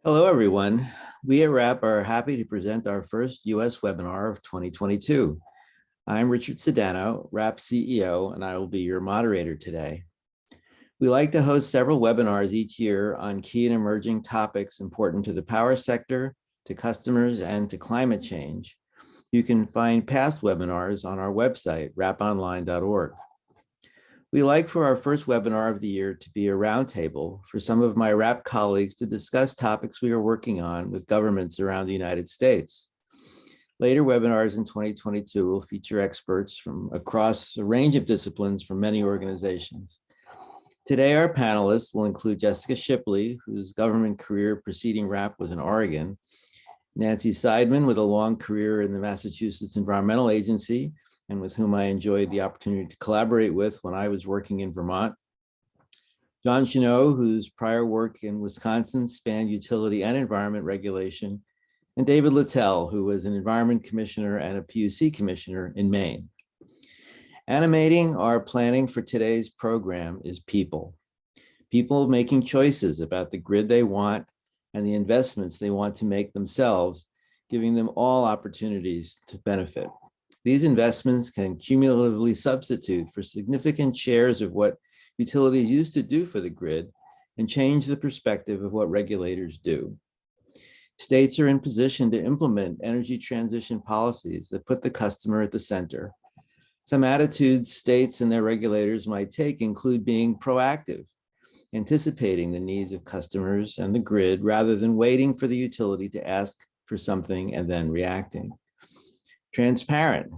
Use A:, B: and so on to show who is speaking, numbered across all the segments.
A: Hello, everyone. We at RAP are happy to present our first U.S. webinar of 2022. I'm Richard Sedano, RAP CEO, and I will be your moderator today. We like to host several webinars each year on key and emerging topics important to the power sector, to customers, and to climate change. You can find past webinars on our website, raponline.org. We like for our first webinar of the year to be a roundtable for some of my RAP colleagues to discuss topics we are working on with governments around the United States. Later webinars in 2022 will feature experts from across a range of disciplines from many organizations. Today, our panelists will include Jessica Shipley, whose government career preceding RAP was in Oregon, Nancy Seidman, with a long career in the Massachusetts Environmental Agency, and with whom I enjoyed the opportunity to collaborate with when I was working in Vermont. John Shenot, whose prior work in Wisconsin spanned utility and environment regulation, and David Littell, who was an environment commissioner and a PUC commissioner in Maine. Animating our planning for today's program is people. People making choices about the grid they want and the investments they want to make themselves, giving them all opportunities to benefit. These investments can cumulatively substitute for significant shares of what utilities used to do for the grid and change the perspective of what regulators do. States are in position to implement energy transition policies that put the customer at the center. Some attitudes states and their regulators might take include being proactive, anticipating the needs of customers and the grid rather than waiting for the utility to ask for something and then reacting. Transparent,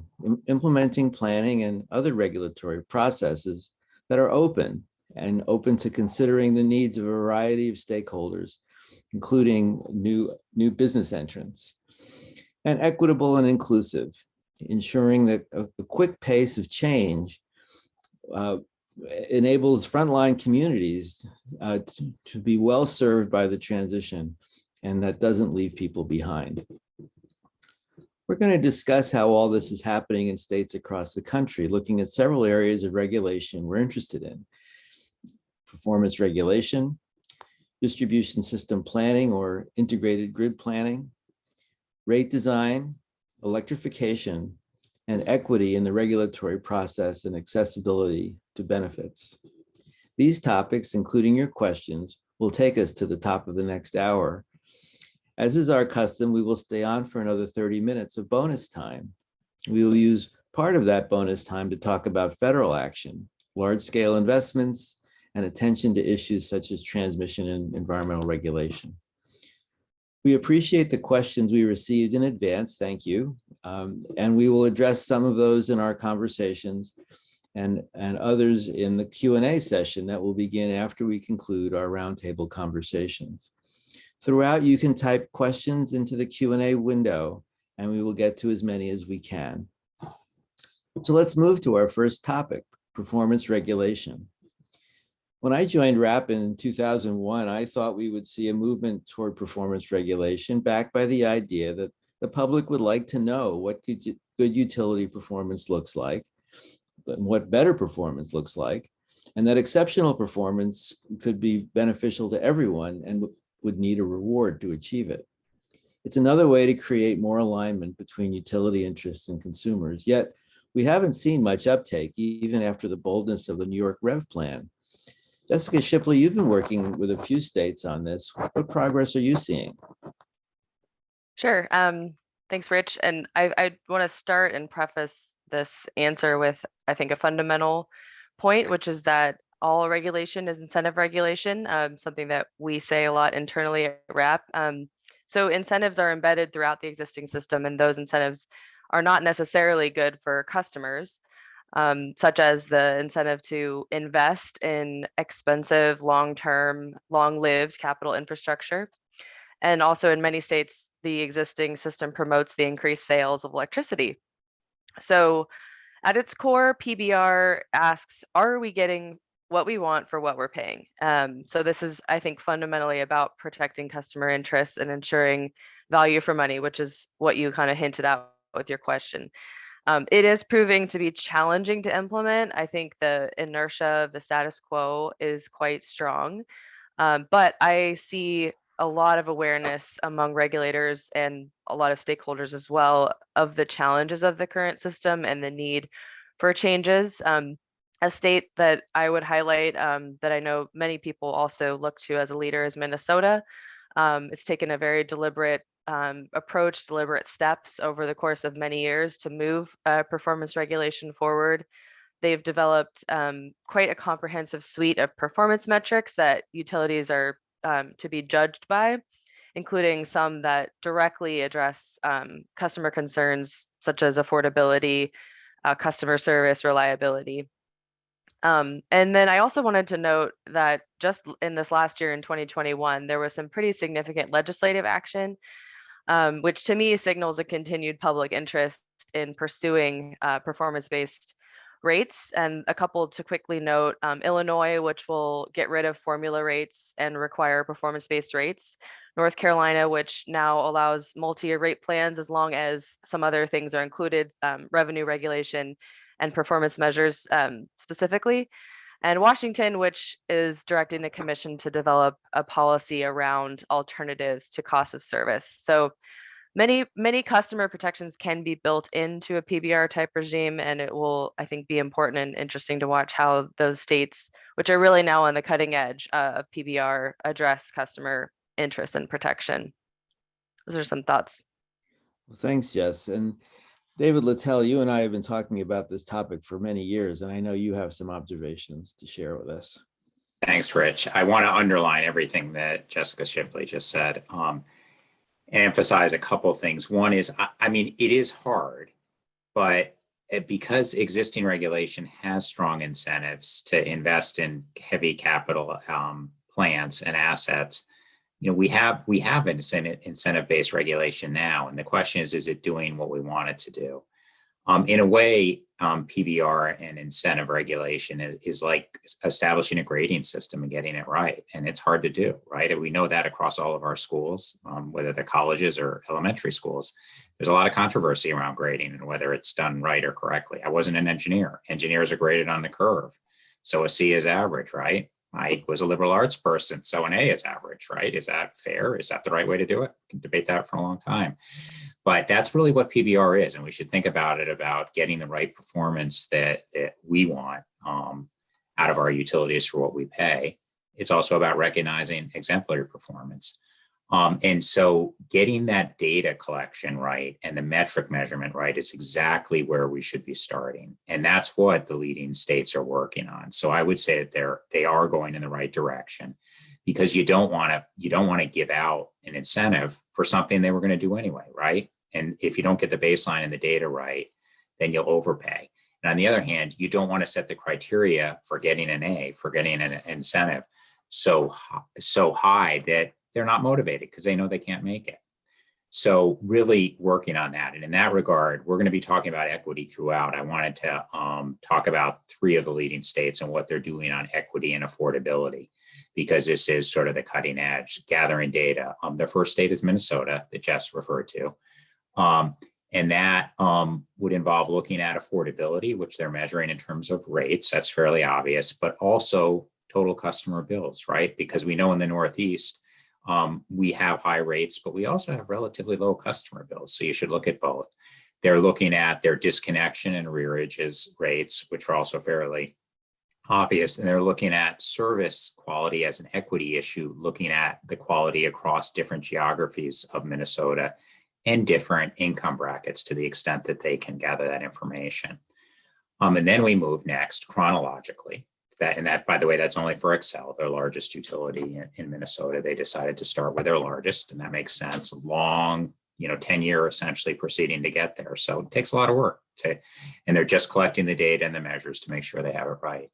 A: implementing planning and other regulatory processes that are open to considering the needs of a variety of stakeholders, including new business entrants. And equitable and inclusive, ensuring that a quick pace of change enables frontline communities to be well served by the transition, and that doesn't leave people behind. We're going to discuss how all this is happening in states across the country, looking at several areas of regulation we're interested in. Performance regulation, distribution system planning or integrated grid planning, rate design, electrification, and equity in the regulatory process and accessibility to benefits. These topics, including your questions, will take us to the top of the next hour. As is our custom, we will stay on for another 30 minutes of bonus time. We will use part of that bonus time to talk about federal action, large-scale investments, and attention to issues such as transmission and environmental regulation. We appreciate the questions we received in advance, thank you, and we will address some of those in our conversations and others in the Q&A session that will begin after we conclude our roundtable conversations. Throughout, you can type questions into the Q&A window, and we will get to as many as we can. So let's move to our first topic, performance regulation. When I joined RAP in 2001, I thought we would see a movement toward performance regulation backed by the idea that the public would like to know what good utility performance looks like, and what better performance looks like, and that exceptional performance could be beneficial to everyone and would need a reward to achieve it. It's another way to create more alignment between utility interests and consumers, yet we haven't seen much uptake even after the boldness of the New York Rev Plan. Jessica Shipley, you've been working with a few states on this. What progress are you seeing?
B: Sure. Thanks, Rich. And I want to start and preface this answer with, I think, a fundamental point, which is that all regulation is incentive regulation, something that we say a lot internally at RAP. So incentives are embedded throughout the existing system, and those incentives are not necessarily good for customers, such as the incentive to invest in expensive, long-term, long-lived capital infrastructure. And also in many states, the existing system promotes the increased sales of electricity. So at its core, PBR asks, are we getting what we want for what we're paying? So this is, I think, fundamentally about protecting customer interests and ensuring value for money, which is what you kind of hinted at with your question. It is proving to be challenging to implement. I think the inertia of the status quo is quite strong, but I see a lot of awareness among regulators and a lot of stakeholders as well of the challenges of the current system and the need for changes. A state that I would highlight that I know many people also look to as a leader is Minnesota. It's taken a very deliberate approach, deliberate steps over the course of many years to move performance regulation forward. They've developed quite a comprehensive suite of performance metrics that utilities are to be judged by, including some that directly address customer concerns such as affordability, customer service, reliability. And then I also wanted to note that just in this last year in 2021, there was some pretty significant legislative action, which to me signals a continued public interest in pursuing performance-based rates. And a couple to quickly note, Illinois, which will get rid of formula rates and require performance-based rates. North Carolina, which now allows multi-year rate plans as long as some other things are included, revenue regulation and performance measures specifically. And Washington, which is directing the commission to develop a policy around alternatives to cost of service. So many customer protections can be built into a PBR type regime, and it will, I think, be important and interesting to watch how those states, which are really now on the cutting edge of PBR, address customer interest and protection. Those are some thoughts.
A: Well, thanks, Jess. And David Littell, you and I have been talking about this topic for many years, and I know you have some observations to share with us.
C: Thanks, Rich. I want to underline everything that Jessica Shipley just said and emphasize a couple things. One is, I mean, it is hard, but because existing regulation has strong incentives to invest in heavy capital plants and assets, you know, we have incentive-based regulation now, and the question is it doing what we want it to do? In a way, PBR and incentive regulation is like establishing a grading system and getting it right, and it's hard to do, right? And we know that across all of our schools, whether they're colleges or elementary schools. There's a lot of controversy around grading and whether it's done right or correctly. I wasn't an engineer. Engineers are graded on the curve, so a C is average, right? I was a liberal arts person, so an A is average, right? Is that fair? Is that the right way to do it? We can debate that for a long time. But that's really what PBR is, and we should think about it about getting the right performance that we want out of our utilities for what we pay. It's also about recognizing exemplary performance. And so getting that data collection right and the metric measurement right is exactly where we should be starting. And that's what the leading states are working on. So I would say that they are going in the right direction, because you don't want to give out an incentive for something they were going to do anyway, right? And if you don't get the baseline and the data right, then you'll overpay. And on the other hand, you don't want to set the criteria for getting an A, for getting an incentive so high that they're not motivated because they know they can't make it. So really working on that. And in that regard, we're going to be talking about equity throughout. I wanted to talk about 3 of the leading states and what they're doing on equity and affordability, because this is sort of the cutting edge, gathering data. The first state is Minnesota that Jess referred to. And that would involve looking at affordability, which they're measuring in terms of rates. That's fairly obvious, but also total customer bills, right? Because we know in the Northeast, we have high rates, but we also have relatively low customer bills. So you should look at both. They're looking at their disconnection and rearages rates, which are also fairly obvious. And they're looking at service quality as an equity issue, looking at the quality across different geographies of Minnesota and different income brackets to the extent that they can gather that information. And then we move next chronologically. That, by the way, that's only for Excel, their largest utility in Minnesota. They decided to start with their largest, and that makes sense. Long, 10-year essentially proceeding to get there. So it takes a lot of work and they're just collecting the data and the measures to make sure they have it right.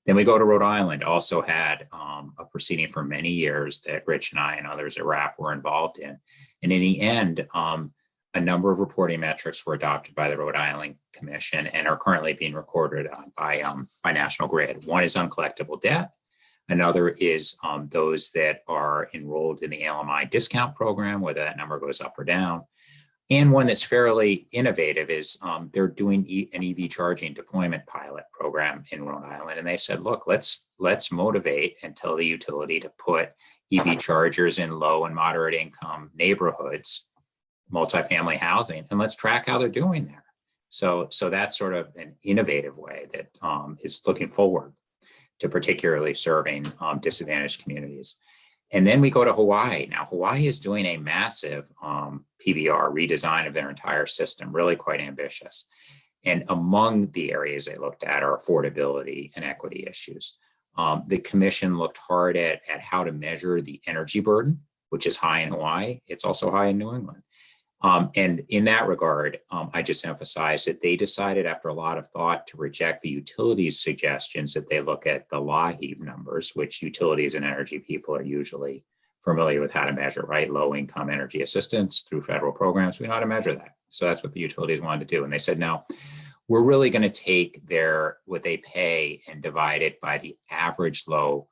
C: Then we go to Rhode Island, also had a proceeding for many years that Rich and I and others at RAP were involved in. And in the end, a number of reporting metrics were adopted by the Rhode Island Commission and are currently being recorded by National Grid. One is uncollectible debt. Another is those that are enrolled in the LMI discount program, whether that number goes up or down. And one that's fairly innovative is they're doing an EV charging deployment pilot program in Rhode Island. And they said, look, let's motivate and tell the utility to put EV chargers in low and moderate income neighborhoods, multifamily housing, and let's track how they're doing there. So that's sort of an innovative way that is looking forward to particularly serving disadvantaged communities. And then we go to Hawaii. Now, Hawaii is doing a massive PBR redesign of their entire system, really quite ambitious. And among the areas they looked at are affordability and equity issues. The commission looked hard at how to measure the energy burden, which is high in Hawaii. It's also high in New England. And in that regard, I just emphasize that they decided after a lot of thought to reject the utilities suggestions that they look at the LAHEAP numbers, which utilities and energy people are usually familiar with how to measure, right? Low income energy assistance through federal programs. We know how to measure that. So that's what the utilities wanted to do. And they said, no, we're really going to take what they pay and divide it by the average low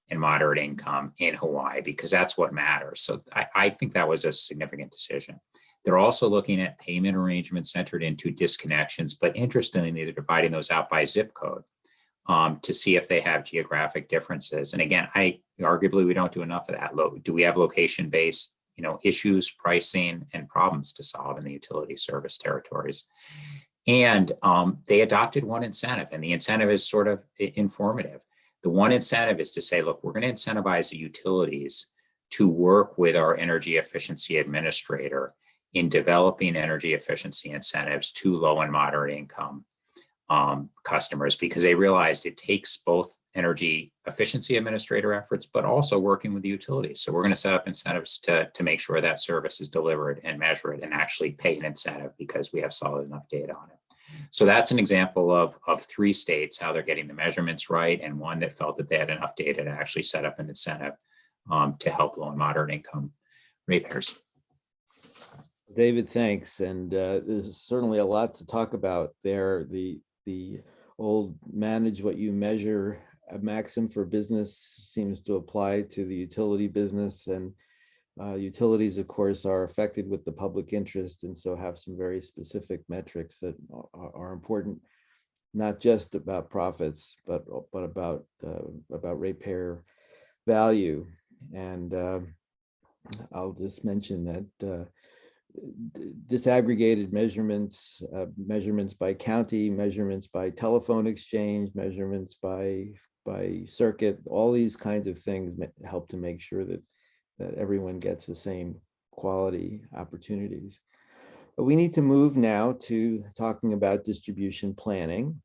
C: and moderate income in Hawaii, because that's what matters. So I think that was a significant decision. They're also looking at payment arrangements entered into disconnections, but interestingly, they're dividing those out by zip code to see if they have geographic differences. And again, arguably we don't do enough of that. Do we have location-based, issues, pricing, and problems to solve in the utility service territories? And they adopted one incentive, and the incentive is sort of informative. The one incentive is to say, look, we're going to incentivize the utilities to work with our energy efficiency administrator in developing energy efficiency incentives to low and moderate income customers, because they realized it takes both energy efficiency administrator efforts, but also working with the utilities. So we're going to set up incentives to make sure that service is delivered and measure it and actually pay an incentive because we have solid enough data on it. So that's an example of 3 states, how they're getting the measurements right, and one that felt that they had enough data to actually set up an incentive to help low and moderate income ratepayers.
A: David, thanks. And there's certainly a lot to talk about there. The old manage what you measure maxim for business seems to apply to the utility business, and utilities, of course, are affected with the public interest, and so have some very specific metrics that are important, not just about profits, but about ratepayer value. And I'll just mention that disaggregated measurements, measurements by county, measurements by telephone exchange, measurements by circuit, all these kinds of things help to make sure that everyone gets the same quality opportunities. But we need to move now to talking about distribution planning.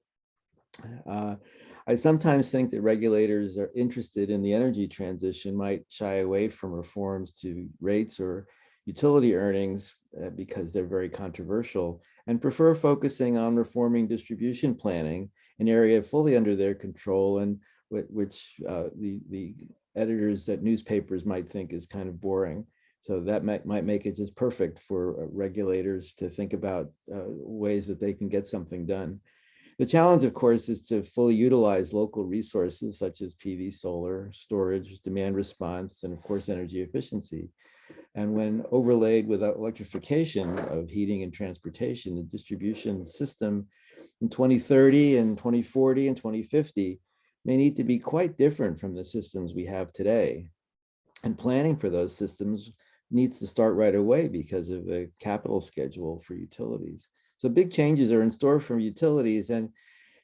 A: I sometimes think that regulators are interested in the energy transition might shy away from reforms to rates or utility earnings because they're very controversial, and prefer focusing on reforming distribution planning, an area fully under their control and which the editors at newspapers might think is kind of boring. So that might make it just perfect for regulators to think about ways that they can get something done. The challenge, of course, is to fully utilize local resources such as PV, solar, storage, demand response, and of course, energy efficiency. And when overlaid with electrification of heating and transportation, the distribution system in 2030 and 2040 and 2050 may need to be quite different from the systems we have today. And planning for those systems needs to start right away because of the capital schedule for utilities. So big changes are in store from utilities. And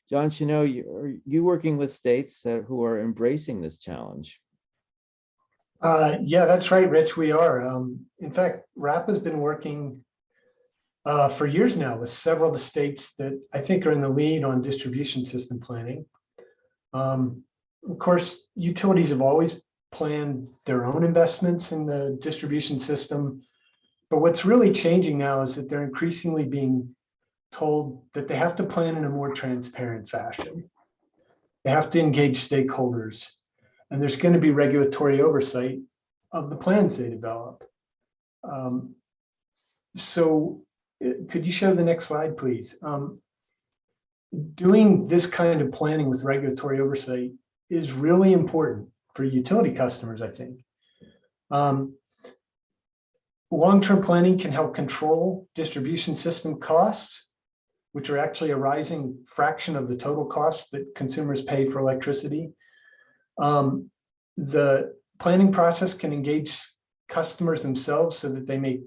A: John Shenot, are you working with states who are embracing this challenge?
D: Yeah, that's right, Rich, we are. In fact, RAP has been working for years now with several of the states that I think are in the lead on distribution system planning. Of course, utilities have always planned their own investments in the distribution system, but what's really changing now is that they're increasingly being told that they have to plan in a more transparent fashion. They have to engage stakeholders, and there's going to be regulatory oversight of the plans they develop. So could you show the next slide, please? Doing this kind of planning with regulatory oversight is really important for utility customers, I think. Long-term planning can help control distribution system costs, which are actually a rising fraction of the total cost that consumers pay for electricity. The planning process can engage customers themselves so that they make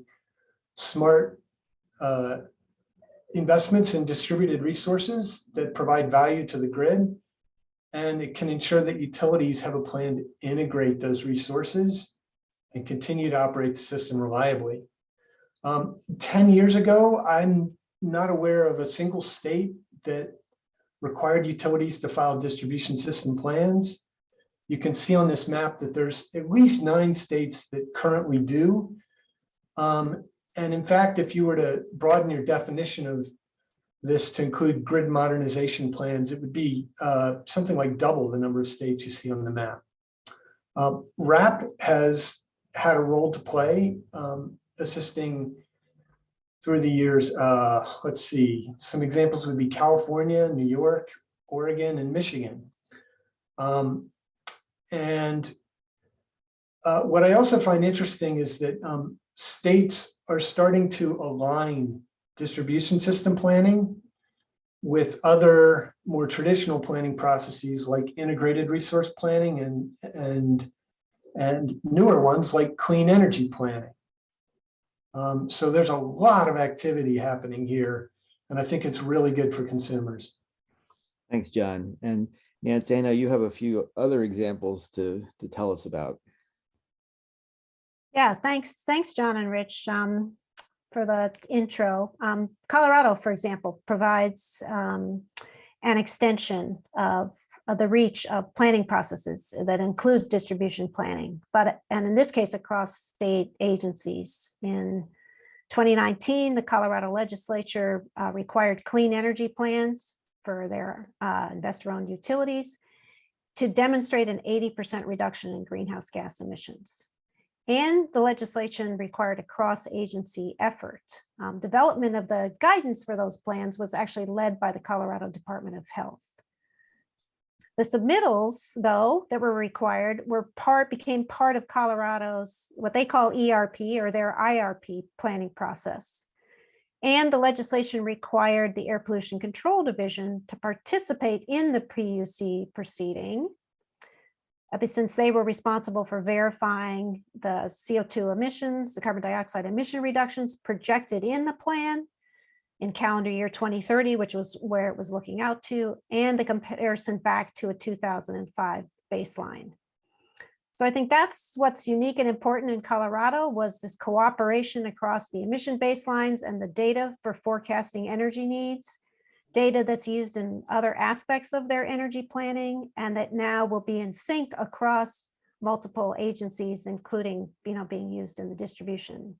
D: smart investments in distributed resources that provide value to the grid. And it can ensure that utilities have a plan to integrate those resources and continue to operate the system reliably. 10 years ago, I'm not aware of a single state that required utilities to file distribution system plans. You can see on this map that there's at least 9 states that currently do. And in fact, if you were to broaden your definition of this to include grid modernization plans, it would be something like double the number of states you see on the map. RAP has had a role to play, assisting through the years. Let's see, some examples would be California, New York, Oregon, and Michigan. What I also find interesting is that states are starting to align distribution system planning with other more traditional planning processes like integrated resource planning and newer ones like clean energy planning. So there's a lot of activity happening here, and I think it's really good for consumers.
A: Thanks, John. And Nancy, I know you have a few other examples to tell us about.
E: Yeah, thanks, John and Rich, for the intro. Colorado, for example, provides an extension of the reach of planning processes that includes distribution planning, and in this case, across state agencies. In 2019, the Colorado legislature required clean energy plans for their investor-owned utilities to demonstrate an 80% reduction in greenhouse gas emissions. And the legislation required a cross-agency effort. Development of the guidance for those plans was actually led by the Colorado Department of Health. The submittals, though, that were required became part of Colorado's what they call ERP, or their IRP planning process. And the legislation required the Air Pollution Control Division to participate in the PUC proceeding, since they were responsible for verifying the CO2 emissions, the carbon dioxide emission reductions projected in the plan in calendar year 2030, which was where it was looking out to, and the comparison back to a 2005 baseline. So I think that's what's unique and important in Colorado, was this cooperation across the emission baselines and the data for forecasting energy needs, data that's used in other aspects of their energy planning, and that now will be in sync across multiple agencies, including being used in the distribution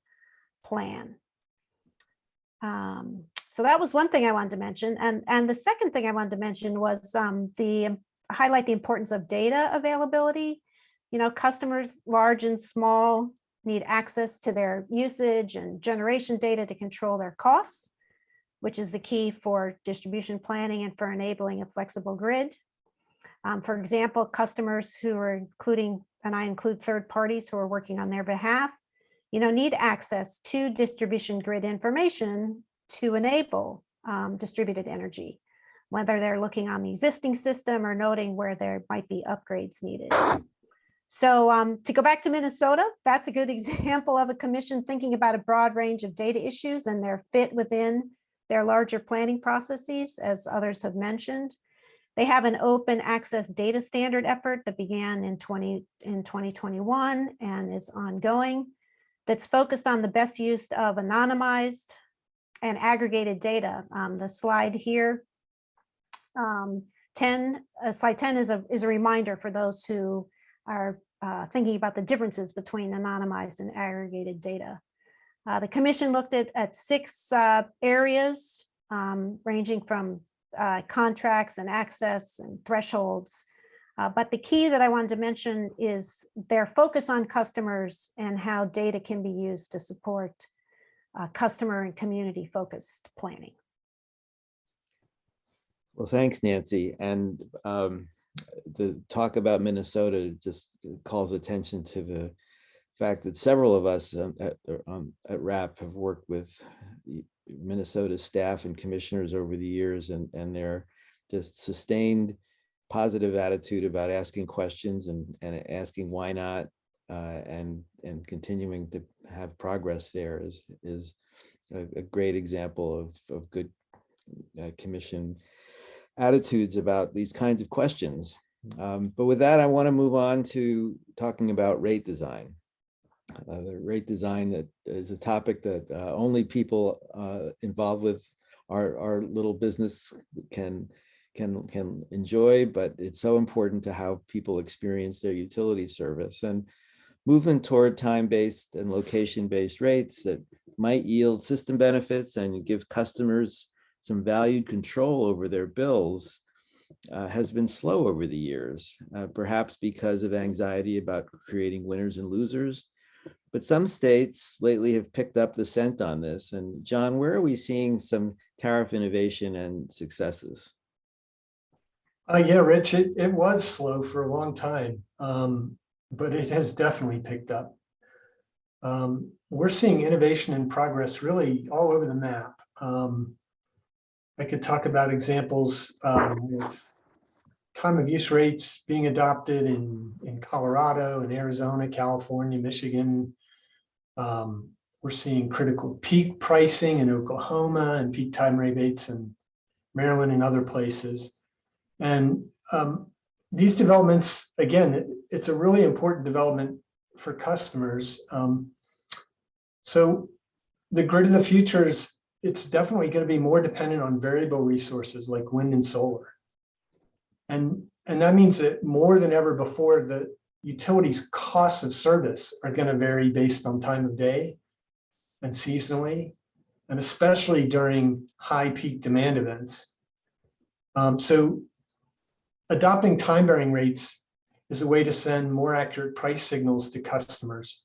E: plan. So that was one thing I wanted to mention. And the second thing I wanted to mention was highlight the importance of data availability. Customers large and small need access to their usage and generation data to control their costs, which is the key for distribution planning and for enabling a flexible grid. For example, customers who are including, and I include third parties who are working on their behalf, need access to distribution grid information to enable distributed energy, whether they're looking on the existing system or noting where there might be upgrades needed. So to go back to Minnesota, that's a good example of a commission thinking about a broad range of data issues and their fit within their larger planning processes, as others have mentioned. They have an open access data standard effort that began in 2021 and is ongoing, that's focused on the best use of anonymized and aggregated data. The slide here, slide 10 is a reminder for those who are thinking about the differences between anonymized and aggregated data. The commission looked at 6 areas ranging from contracts and access and thresholds. But the key that I wanted to mention is their focus on customers and how data can be used to support customer and community focused planning.
A: Well, thanks, Nancy. And the talk about Minnesota just calls attention to the fact that several of us at RAP have worked with Minnesota staff and commissioners over the years, and their just sustained positive attitude about asking questions and asking why not, and continuing to have progress there is a great example of good commission attitudes about these kinds of questions. But with that, I want to move on to talking about rate design. The rate design that is a topic that only people involved with our little business can enjoy, but it's so important to how people experience their utility service. And movement toward time-based and location-based rates that might yield system benefits and give customers some valued control over their bills has been slow over the years, perhaps because of anxiety about creating winners and losers. But some states lately have picked up the scent on this. And John, where are we seeing some tariff innovation and successes?
D: Yeah, Rich, it was slow for a long time, but it has definitely picked up. We're seeing innovation and progress really all over the map. I could talk about examples with time of use rates being adopted in Colorado and Arizona, California, Michigan. We're seeing critical peak pricing in Oklahoma and peak time rebates in Maryland and other places. And these developments, again, it's a really important development for customers. So the grid of the future it's definitely going to be more dependent on variable resources like wind and solar. And that means that more than ever before, the utilities' costs of service are going to vary based on time of day and seasonally, and especially during high peak demand events. So adopting time-varying rates is a way to send more accurate price signals to customers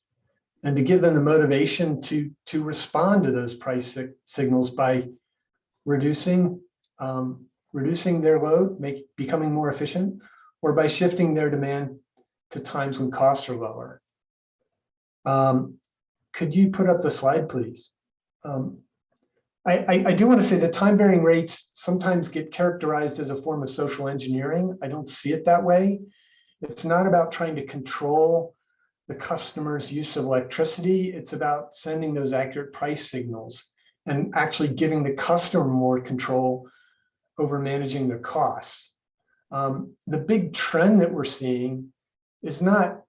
D: and to give them the motivation to respond to those price signals by reducing their load, becoming more efficient, or by shifting their demand to times when costs are lower. Could you put up the slide, please? I do want to say that time varying rates sometimes get characterized as a form of social engineering. I don't see it that way. It's not about trying to control the customer's use of electricity. It's about sending those accurate price signals and actually giving the customer more control over managing their costs. The big trend that we're seeing is not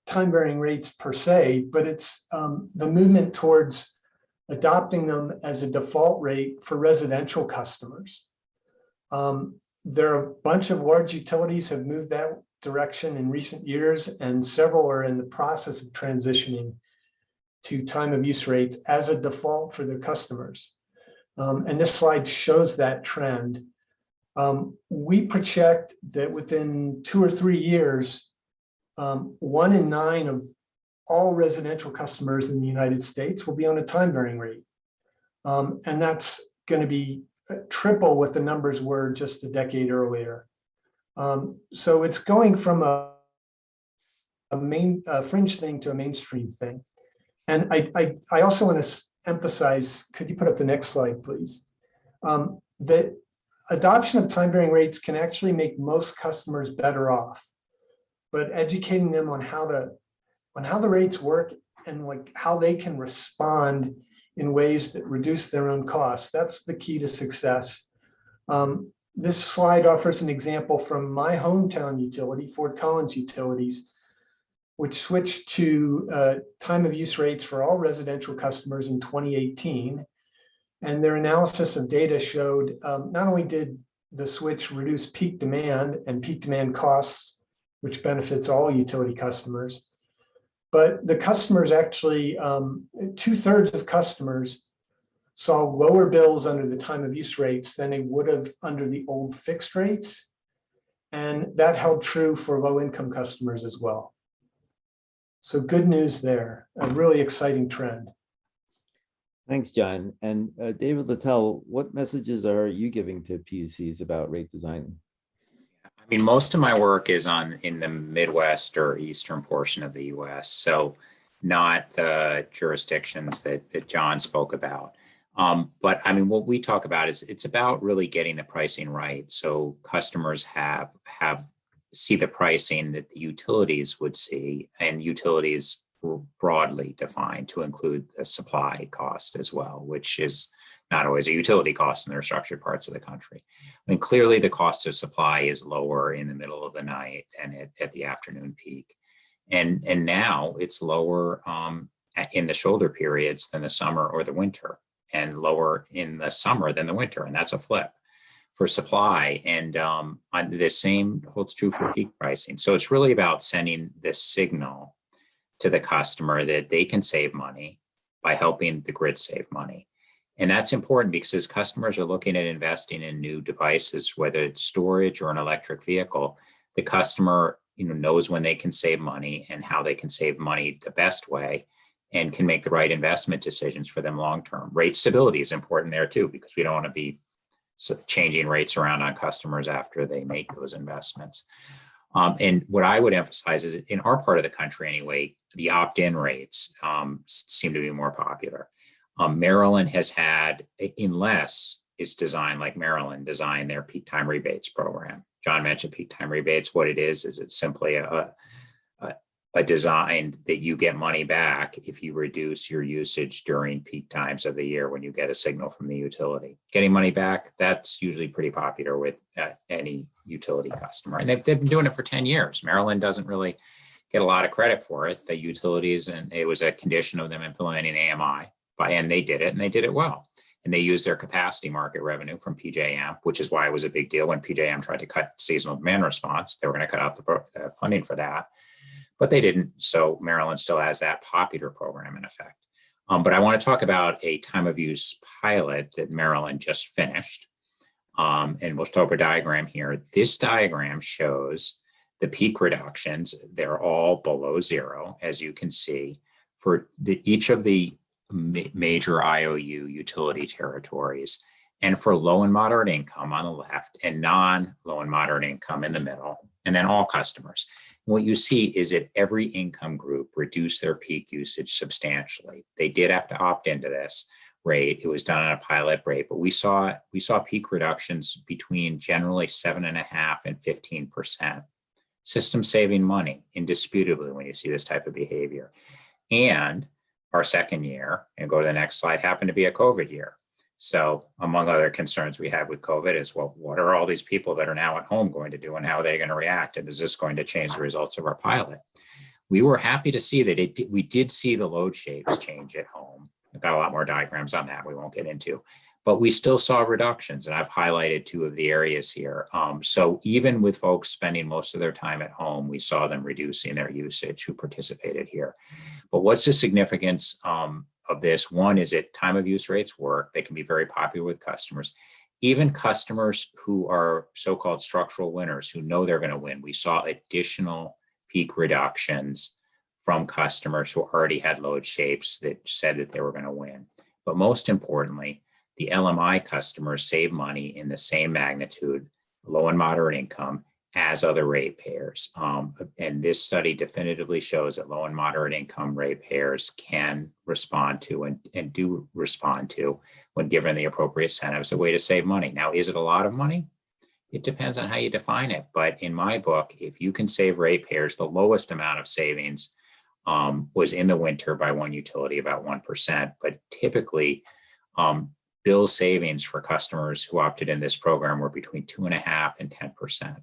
D: time varying rates per se, but it's the movement towards adopting them as a default rate for residential customers. There are a bunch of large utilities have moved that direction in recent years, and several are in the process of transitioning to time of use rates as a default for their customers. And this slide shows that trend. We project that within 2 or 3 years, 1 in 9 of all residential customers in the United States will be on a time varying rate. And that's going to be triple what the numbers were just a decade earlier. So it's going from a fringe thing to a mainstream thing. And I also want to emphasize, could you put up the next slide, please? That adoption of time varying rates can actually make most customers better off, but educating them on how the rates work and like how they can respond in ways that reduce their own costs, that's the key to success. This slide offers an example from my hometown utility, Fort Collins Utilities, which switched to time of use rates for all residential customers in 2018. And their analysis of data showed not only did the switch reduce peak demand and peak demand costs, which benefits all utility customers, but the customers actually, 2/3 of customers saw lower bills under the time of use rates than they would have under the old fixed rates. And that held true for low income customers as well. So good news there, a really exciting trend.
A: Thanks, John. And David Littell, what messages are you giving to PUCs about rate design?
C: I mean, most of my work is in the Midwest or eastern portion of the US, so not the jurisdictions that John spoke about. But I mean, what we talk about is it's about really getting the pricing right, so customers have see the pricing that the utilities would see, and utilities were broadly defined to include the supply cost as well, which is not always a utility cost in their structured parts of the country. I mean, clearly the cost of supply is lower in the middle of the night and at the afternoon peak. And now it's lower in the shoulder periods than the summer or the winter, and lower in the summer than the winter. And that's a flip for supply. And the same holds true for peak pricing. So it's really about sending this signal to the customer that they can save money by helping the grid save money. And that's important because as customers are looking at investing in new devices, whether it's storage or an electric vehicle, the customer knows when they can save money and how they can save money the best way, and can make the right investment decisions for them long term. Rate stability is important there too, because we don't want to be changing rates around on customers after they make those investments. And what I would emphasize is, in our part of the country anyway, the opt-in rates seem to be more popular. Maryland has had, unless it's designed like Maryland designed their peak time rebates program. John mentioned peak time rebates. What it is it's simply a design that you get money back if you reduce your usage during peak times of the year when you get a signal from the utility. Getting money back, that's usually pretty popular with any utility customer. And they've been doing it for 10 years. Maryland doesn't really get a lot of credit for it. The utilities, and it was a condition of them implementing AMI, and they did it, and they did it well. And they used their capacity market revenue from PJM, which is why it was a big deal when PJM tried to cut seasonal demand response. They were going to cut out the funding for that, but they didn't. So Maryland still has that popular program in effect. But I want to talk about a time of use pilot that Maryland just finished. And we'll start with a diagram here. This diagram shows the peak reductions. They're all below zero, as you can see, for each of the major IOU utility territories, and for low and moderate income on the left, and non-low and moderate income in the middle, and then all customers. What you see is that every income group reduced their peak usage substantially. They did have to opt into this rate. It was done on a pilot rate, but we saw peak reductions between generally 7.5% and 15%. System saving money, indisputably, when you see this type of behavior. And our second year, and go to the next slide, happened to be a COVID year. So among other concerns we had with COVID is, well, what are all these people that are now at home going to do, and how are they going to react? And is this going to change the results of our pilot? We were happy to see that we did see the load shapes change at home. I've got a lot more diagrams on that we won't get into, but we still saw reductions, and I've highlighted two of the areas here. So even with folks spending most of their time at home, we saw them reducing their usage who participated here. But what's the significance of this? One is that time of use rates work. They can be very popular with customers. Even customers who are so-called structural winners, who know they're going to win. We saw additional peak reductions from customers who already had load shapes that said that they were going to win. But most importantly, the LMI customers save money in the same magnitude, low and moderate income, as other ratepayers. And this study definitively shows that low and moderate income ratepayers can respond to and do respond to, when given the appropriate incentives, a way to save money. Now, is it a lot of money? It depends on how you define it. But in my book, if you can save ratepayers, the lowest amount of savings was in the winter by one utility, about 1%. But typically, bill savings for customers who opted in this program were between 2.5% and 10%.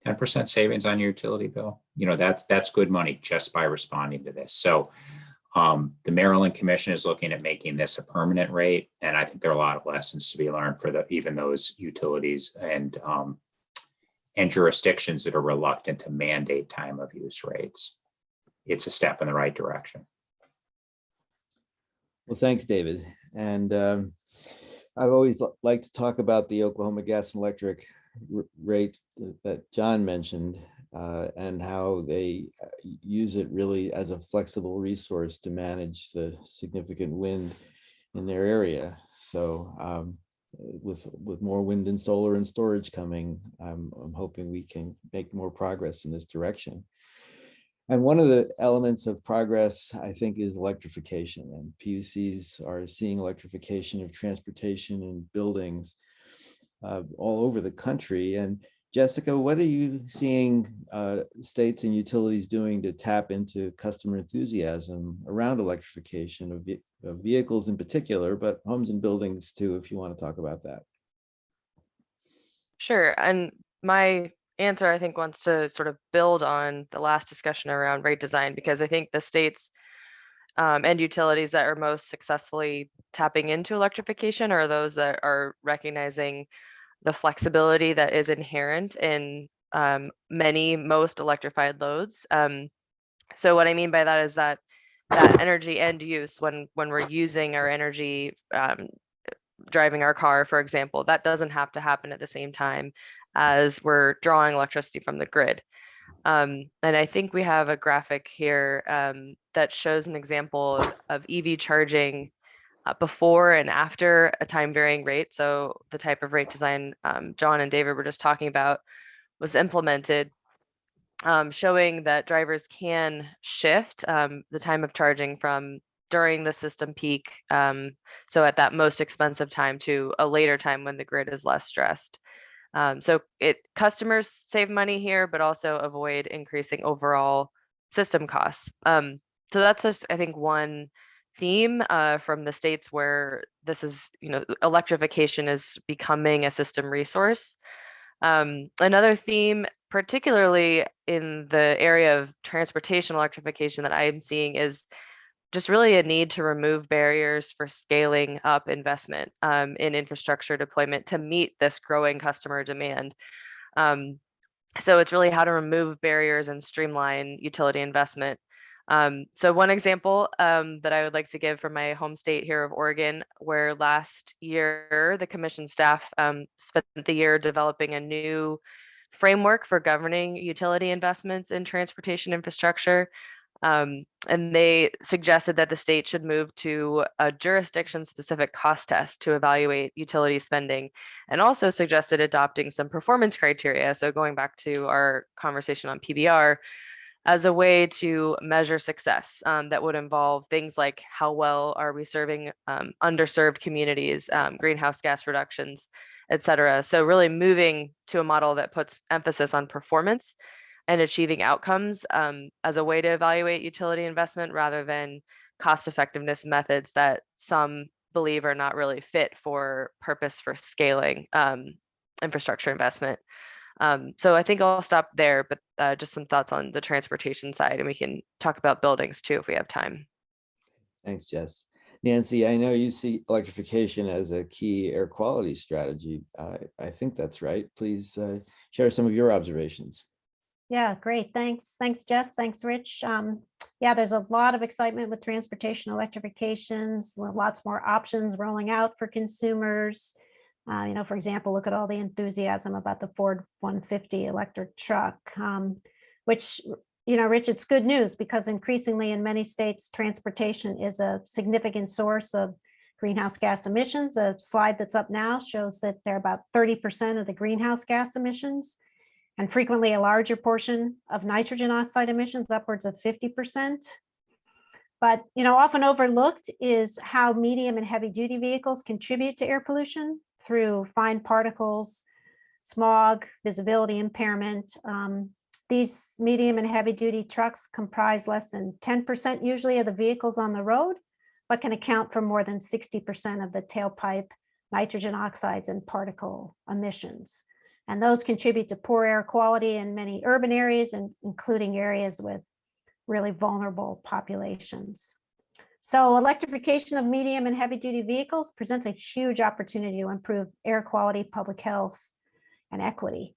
C: 10% savings on your utility bill, that's good money just by responding to this. So the Maryland Commission is looking at making this a permanent rate, and I think there are a lot of lessons to be learned for even those utilities and jurisdictions that are reluctant to mandate time of use rates. It's a step in the right direction.
A: Well, thanks, David. And I've always liked to talk about the Oklahoma Gas and Electric rate that John mentioned, and how they use it really as a flexible resource to manage the significant wind in their area. So with more wind and solar and storage coming, I'm hoping we can make more progress in this direction. And one of the elements of progress, I think, is electrification. And PUCs are seeing electrification of transportation and buildings all over the country. And Jessica, what are you seeing states and utilities doing to tap into customer enthusiasm around electrification of vehicles in particular, but homes and buildings too, if you want to talk about that?
B: Sure. And my answer, I think, wants to sort of build on the last discussion around rate design, because I think the states and utilities that are most successfully tapping into electrification are those that are recognizing the flexibility that is inherent in most electrified loads. So what I mean by that is that energy end use, when we're using our energy, driving our car, for example, that doesn't have to happen at the same time as we're drawing electricity from the grid. And I think we have a graphic here that shows an example of EV charging before and after a time varying rate. So the type of rate design John and David were just talking about was implemented, showing that drivers can shift the time of charging from during the system peak, so at that most expensive time, to a later time when the grid is less stressed. So customers save money here, but also avoid increasing overall system costs. So that's just, I think, one theme from the states where this is, electrification is becoming a system resource. Another theme, particularly in the area of transportation electrification, that I'm seeing is just really a need to remove barriers for scaling up investment in infrastructure deployment to meet this growing customer demand. So it's really how to remove barriers and streamline utility investment. So one example that I would like to give from my home state here of Oregon, where last year the commission staff spent the year developing a new framework for governing utility investments in transportation infrastructure. And they suggested that the state should move to a jurisdiction-specific cost test to evaluate utility spending, and also suggested adopting some performance criteria. So going back to our conversation on PBR, as a way to measure success that would involve things like how well are we serving underserved communities, greenhouse gas reductions, et cetera. So really moving to a model that puts emphasis on performance and achieving outcomes as a way to evaluate utility investment, rather than cost effectiveness methods that some believe are not really fit for purpose for scaling infrastructure investment. So I think I'll stop there, but just some thoughts on the transportation side, and we can talk about buildings too if we have time.
A: Thanks, Jess. Nancy, I know you see electrification as a key air quality strategy. I think that's right. Please share some of your observations.
E: Yeah, great. Thanks, Jess. Thanks, Rich. Yeah, there's a lot of excitement with transportation electrifications, lots more options rolling out for consumers. For example, look at all the enthusiasm about the Ford 150 electric truck, which, Rich, it's good news, because increasingly in many states, transportation is a significant source of greenhouse gas emissions. The slide that's up now shows that they're about 30% of the greenhouse gas emissions, and frequently a larger portion of nitrogen oxide emissions, upwards of 50%. But often overlooked is how medium and heavy duty vehicles contribute to air pollution through fine particles, smog, visibility impairment. These medium and heavy duty trucks comprise less than 10% usually of the vehicles on the road, but can account for more than 60% of the tailpipe nitrogen oxides and particle emissions. And those contribute to poor air quality in many urban areas, and including areas with really vulnerable populations. So electrification of medium and heavy duty vehicles presents a huge opportunity to improve air quality, public health, and equity,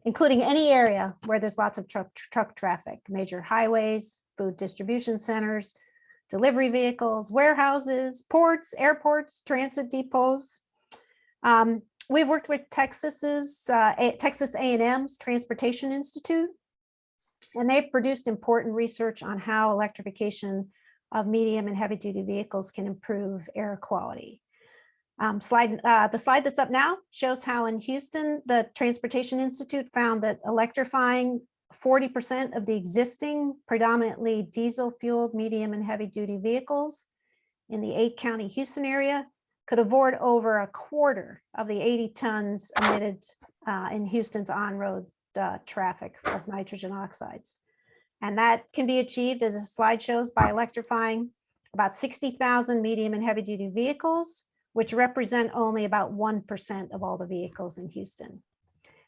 E: including any area where there's lots of truck traffic, major highways, food distribution centers, delivery vehicles, warehouses, ports, airports, transit depots. We've worked with Texas A&M's Transportation Institute, and they've produced important research on how electrification of medium and heavy duty vehicles can improve air quality. The slide that's up now shows how in Houston, the Transportation Institute found that electrifying 40% of the existing predominantly diesel fueled medium and heavy duty vehicles in the 8-county Houston area could avoid over a quarter of the 80 tons emitted in Houston's on-road traffic of nitrogen oxides. And that can be achieved, as the slide shows, by electrifying about 60,000 medium and heavy duty vehicles, which represent only about 1% of all the vehicles in Houston.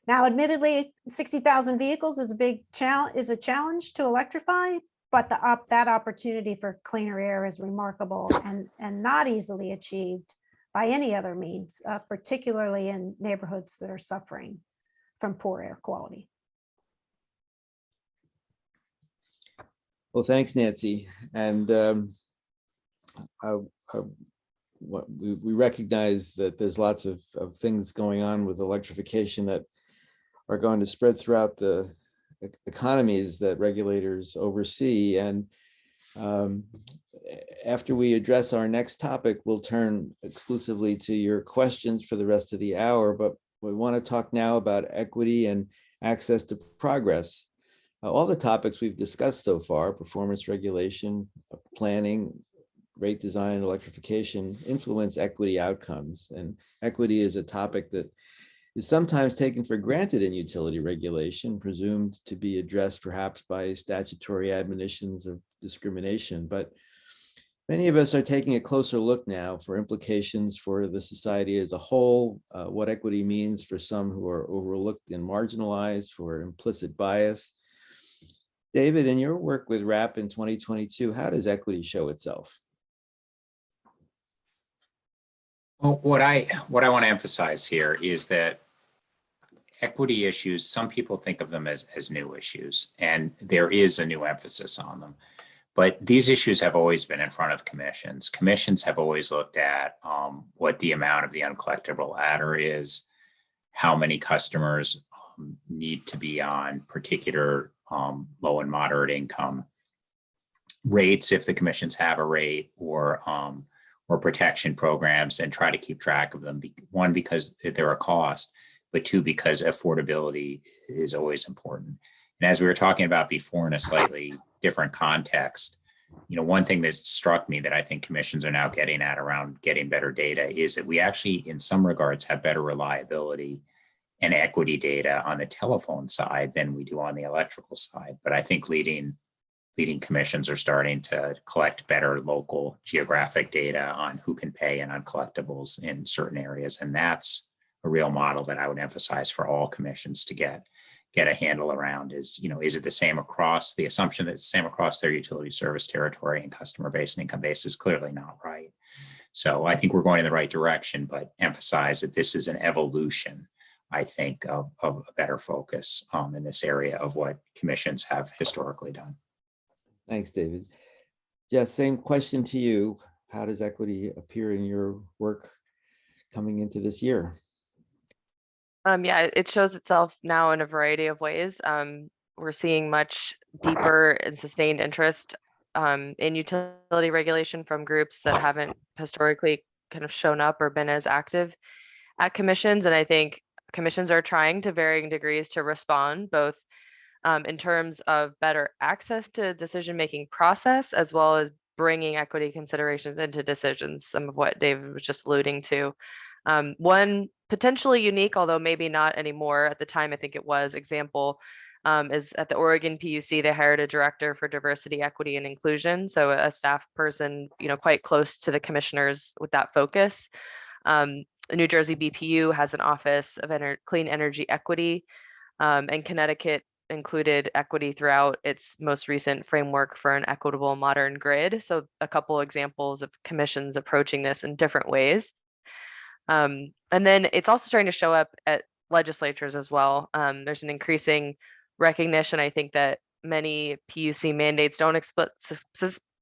E: Now, admittedly, 60,000 vehicles is a challenge to electrify, but that opportunity for cleaner air is remarkable and not easily achieved by any other means, particularly in neighborhoods that are suffering from poor air quality.
A: Well, thanks, Nancy. And we recognize that there's lots of things going on with electrification that are going to spread throughout the economies that regulators oversee. And after we address our next topic, we'll turn exclusively to your questions for the rest of the hour. But we want to talk now about equity and access to progress. All the topics we've discussed so far, performance regulation, planning, rate design, and electrification, influence equity outcomes. And equity is a topic that is sometimes taken for granted in utility regulation, presumed to be addressed perhaps by statutory admonitions of discrimination. But many of us are taking a closer look now for implications for the society as a whole, what equity means for some who are overlooked and marginalized, for implicit bias. David, in your work with RAP in 2022, how does equity show itself?
C: Well, what I want to emphasize here is that equity issues, some people think of them as new issues, and there is a new emphasis on them. But these issues have always been in front of commissions. Commissions have always looked at what the amount of the uncollectible adder is, how many customers need to be on particular low and moderate income rates, if the commissions have a rate, or protection programs, and try to keep track of them. One, because they're a cost, but two, because affordability is always important. And as we were talking about before in a slightly different context, one thing that struck me that I think commissions are now getting at around getting better data is that we actually, in some regards, have better reliability and equity data on the telephone side than we do on the electrical side. But I think leading commissions are starting to collect better local geographic data on who can pay and uncollectibles in certain areas. And that's a real model that I would emphasize for all commissions to get a handle around is it the same across, the assumption that it's the same across their utility service territory and customer base and income base is clearly not right. So I think we're going in the right direction, but emphasize that this is an evolution, I think, of a better focus in this area of what commissions have historically done.
A: Thanks, David. Jess, same question to you. How does equity appear in your work coming into this year?
B: Yeah, it shows itself now in a variety of ways. We're seeing much deeper and sustained interest in utility regulation from groups that haven't historically kind of shown up or been as active at commissions. And I think commissions are trying to varying degrees to respond, both in terms of better access to decision-making process, as well as bringing equity considerations into decisions, some of what David was just alluding to. One potentially unique, although maybe not anymore, at the time I think it was, example is at the Oregon PUC, they hired a director for diversity, equity, and inclusion. So a staff person, quite close to the commissioners with that focus. New Jersey BPU has an office of clean energy equity, and Connecticut included equity throughout its most recent framework for an equitable modern grid. So a couple examples of commissions approaching this in different ways. And then it's also starting to show up at legislatures as well. There's an increasing recognition, I think, that many PUC mandates don't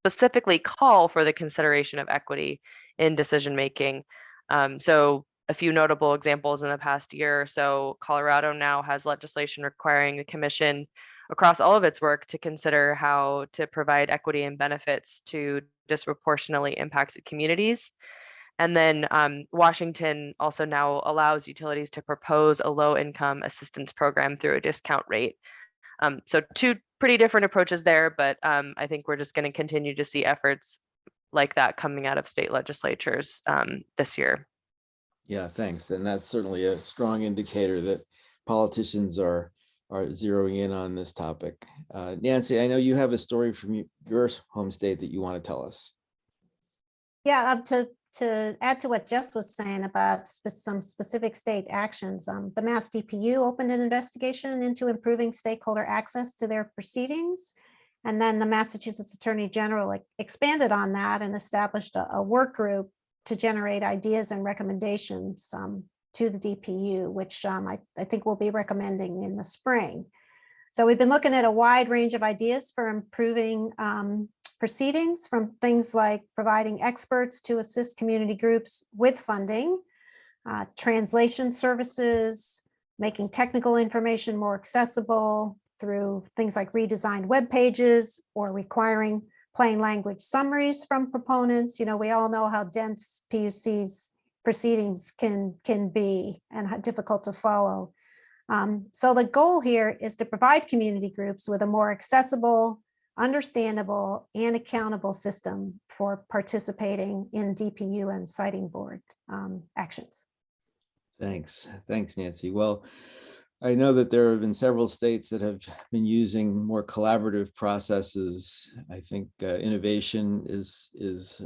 B: specifically call for the consideration of equity in decision making. So a few notable examples in the past year or so, Colorado now has legislation requiring the commission across all of its work to consider how to provide equity and benefits to disproportionately impacted communities. And then Washington also now allows utilities to propose a low-income assistance program through a discount rate. So two pretty different approaches there, but I think we're just going to continue to see efforts like that coming out of state legislatures this year.
A: Yeah, thanks. And that's certainly a strong indicator that politicians are zeroing in on this topic. Nancy, I know you have a story from your home state that you want to tell us.
E: Yeah, to add to what Jess was saying about some specific state actions, the Mass DPU opened an investigation into improving stakeholder access to their proceedings. And then the Massachusetts Attorney General expanded on that and established a work group to generate ideas and recommendations to the DPU, which I think we'll be recommending in the spring. So we've been looking at a wide range of ideas for improving proceedings, from things like providing experts to assist community groups with funding, translation services, making technical information more accessible through things like redesigned web pages or requiring plain language summaries from proponents. You know, we all know how dense PUC's proceedings can be and how difficult to follow. So the goal here is to provide community groups with a more accessible, understandable, and accountable system for participating in DPU and siting board actions.
A: Thanks, Nancy. Well, I know that there have been several states that have been using more collaborative processes. I think innovation is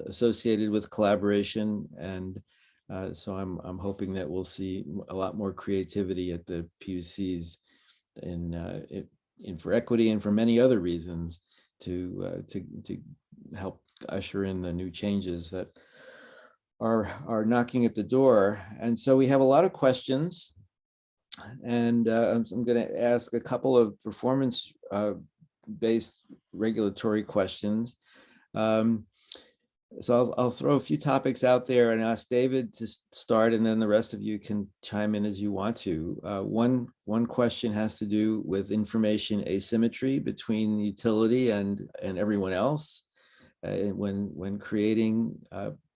A: associated with collaboration, and so I'm hoping that we'll see a lot more creativity at the PUCs in for equity and for many other reasons to help usher in the new changes that are knocking at the door. And so we have a lot of questions, and I'm going to ask a couple of performance based regulatory questions. So I'll throw a few topics out there and ask David to start, and then the rest of you can chime in as you want to. One question has to do with information asymmetry between the utility and everyone else when creating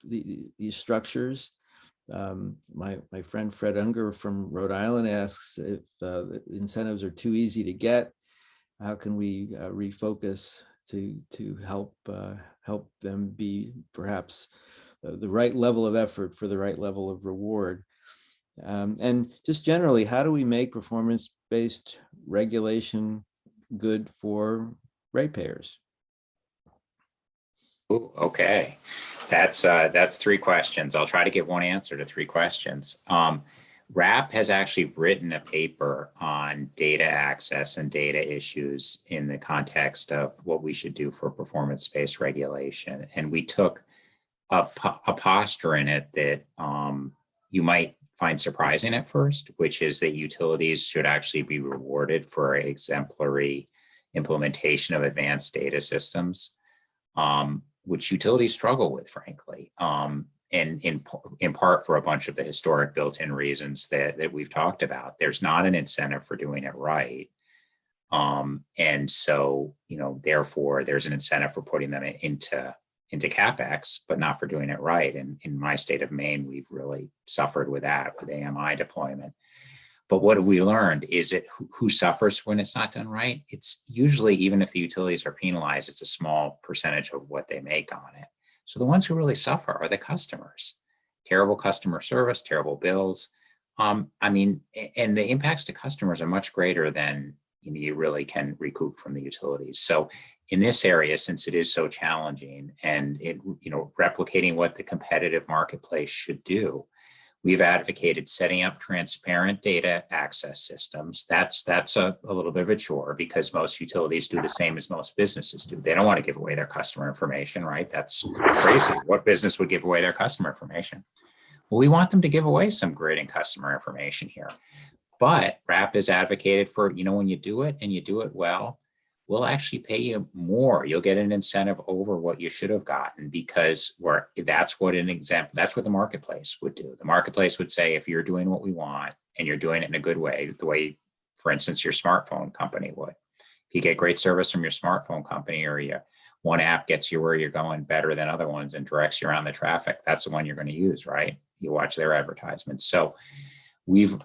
A: these structures. My friend Fred Unger from Rhode Island asks if incentives are too easy to get, how can we refocus to help them be perhaps the right level of effort for the right level of reward. And just generally, how do we make performance-based regulation good for ratepayers?
C: Ooh, okay, that's three questions. I'll try to give one answer to three questions. RAP has actually written a paper on data access and data issues in the context of what we should do for performance-based regulation. And we took a posture in it that you might find surprising at first, which is that utilities should actually be rewarded for exemplary implementation of advanced data systems, which utilities struggle with, frankly. And in part for a bunch of the historic built-in reasons that we've talked about. There's not an incentive for doing it right. And so, therefore, there's an incentive for putting them into CapEx, but not for doing it right. And in my state of Maine, we've really suffered with that, with AMI deployment. But what have we learned? Is it who suffers when it's not done right? It's usually, even if the utilities are penalized, it's a small percentage of what they make on it. So the ones who really suffer are the customers. Terrible customer service, terrible bills. And the impacts to customers are much greater than you really can recoup from the utilities. So in this area, since it is so challenging and replicating what the competitive marketplace should do, we've advocated setting up transparent data access systems. That's a little bit of a chore because most utilities do the same as most businesses do. They don't want to give away their customer information, right? That's crazy. What business would give away their customer information? Well, we want them to give away some grid and customer information here. But RAP is advocated for, when you do it and you do it well, we'll actually pay you more. You'll get an incentive over what you should have gotten because that's what the marketplace would do. The marketplace would say, if you're doing what we want and you're doing it in a good way, the way, for instance, your smartphone company would. If you get great service from your smartphone company or one app gets you where you're going better than other ones and directs you around the traffic, that's the one you're going to use, right? You watch their advertisements. So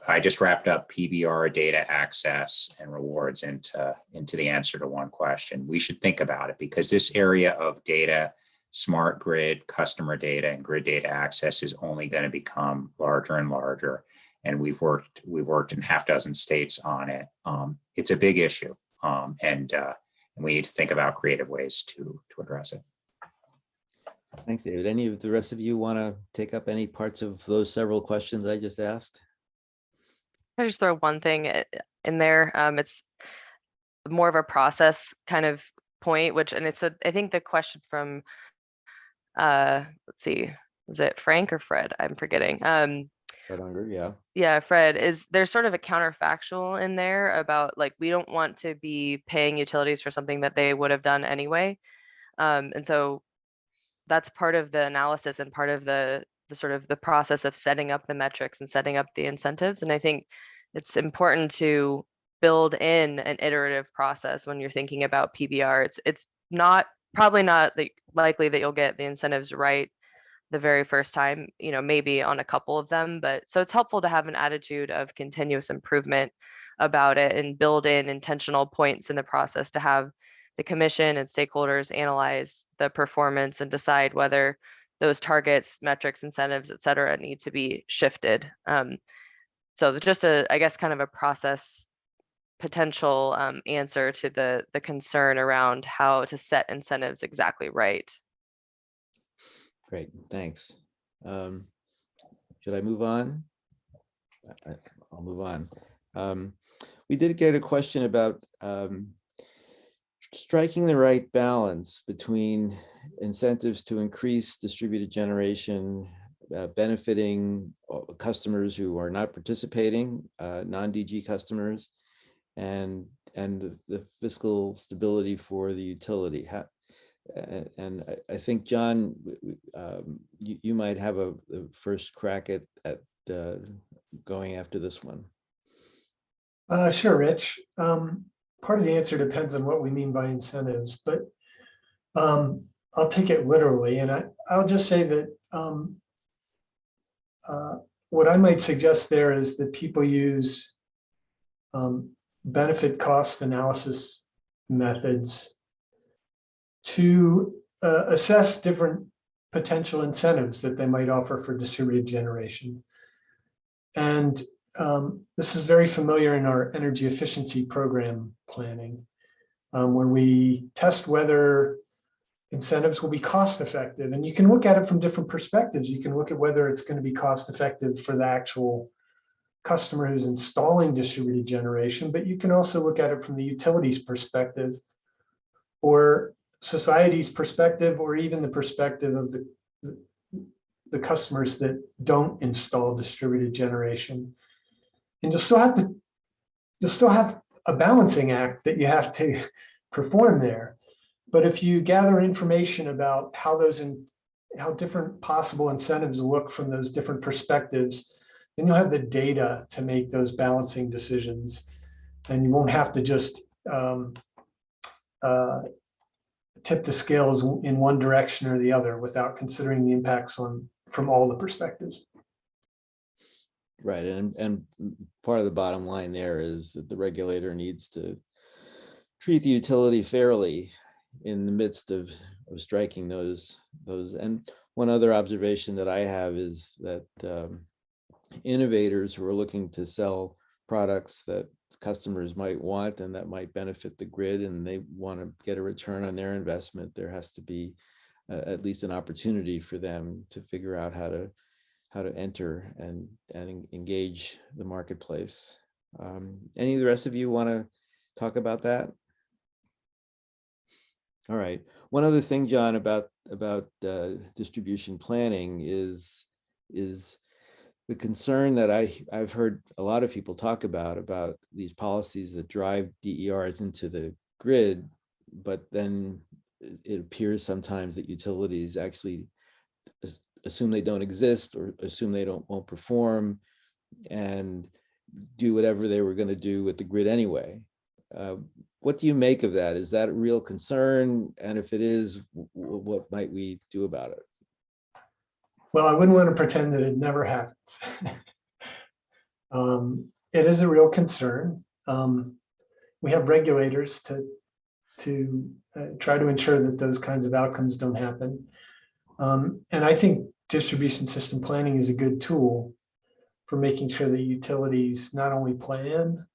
C: I just wrapped up PBR data access and rewards into the answer to one question. We should think about it because this area of data smart grid customer data and grid data access is only going to become larger and larger. And we've worked in half dozen states on it. It's a big issue, and we need to think about creative ways to address it.
A: Thanks, David. Any of the rest of you want to take up any parts of those several questions I just asked?
B: I just throw one thing in there. It's more of a process kind of point, and I think the question from, let's see, was it Frank or Fred? I'm forgetting.
A: Fred Unger, yeah.
B: Yeah, Fred, there's sort of a counterfactual in there about like, we don't want to be paying utilities for something that they would have done anyway. And so that's part of the analysis and part of the sort of the process of setting up the metrics and setting up the incentives. And I think it's important to build in an iterative process when you're thinking about PBR. It's probably not likely that you'll get the incentives right the very first time, maybe on a couple of them, but so it's helpful to have an attitude of continuous improvement about it and build in intentional points in the process to have the commission and stakeholders analyze the performance and decide whether those targets, metrics, incentives, et cetera, need to be shifted. So just I guess kind of a process potential answer to the concern around how to set incentives exactly right.
A: Great, thanks. Should I move on? I'll move on. We did get a question about striking the right balance between incentives to increase distributed generation, benefiting customers who are not participating, non-DG customers, and the fiscal stability for the utility. And I think, John, you might have a first crack at going after this one.
D: Sure, Rich. Part of the answer depends on what we mean by incentives, but I'll take it literally. And I'll just say that what I might suggest there is that people use benefit cost analysis methods to assess different potential incentives that they might offer for distributed generation. And this is very familiar in our energy efficiency program planning, when we test whether incentives will be cost effective. And you can look at it from different perspectives. You can look at whether it's going to be cost effective for the actual customer who's installing distributed generation, but you can also look at it from the utility's perspective, or society's perspective, or even the perspective of the customers that don't install distributed generation. And you'll still have a balancing act that you have to perform there. But if you gather information about how different possible incentives look from those different perspectives, then you'll have the data to make those balancing decisions, and you won't have to just tip the scales in one direction or the other without considering the impacts from all the perspectives.
A: Right, and part of the bottom line there is that the regulator needs to treat the utility fairly in the midst of striking those. And one other observation that I have is that innovators who are looking to sell products that customers might want and that might benefit the grid, and they want to get a return on their investment, there has to be at least an opportunity for them to figure out how to enter and engage the marketplace. Any of the rest of you want to talk about that? All right. One other thing, John, about distribution planning is the concern that I've heard a lot of people talk about these policies that drive DERs into the grid, but then it appears sometimes that utilities actually assume they don't exist, or assume they won't perform, and do whatever they were going to do with the grid anyway. What do you make of that? Is that a real concern? And if it is, what might we do about it?
D: Well, I wouldn't want to pretend that it never happens. It is a real concern. We have regulators to to try to ensure that those kinds of outcomes don't happen. And I think distribution system planning is a good tool for making sure that utilities not only plan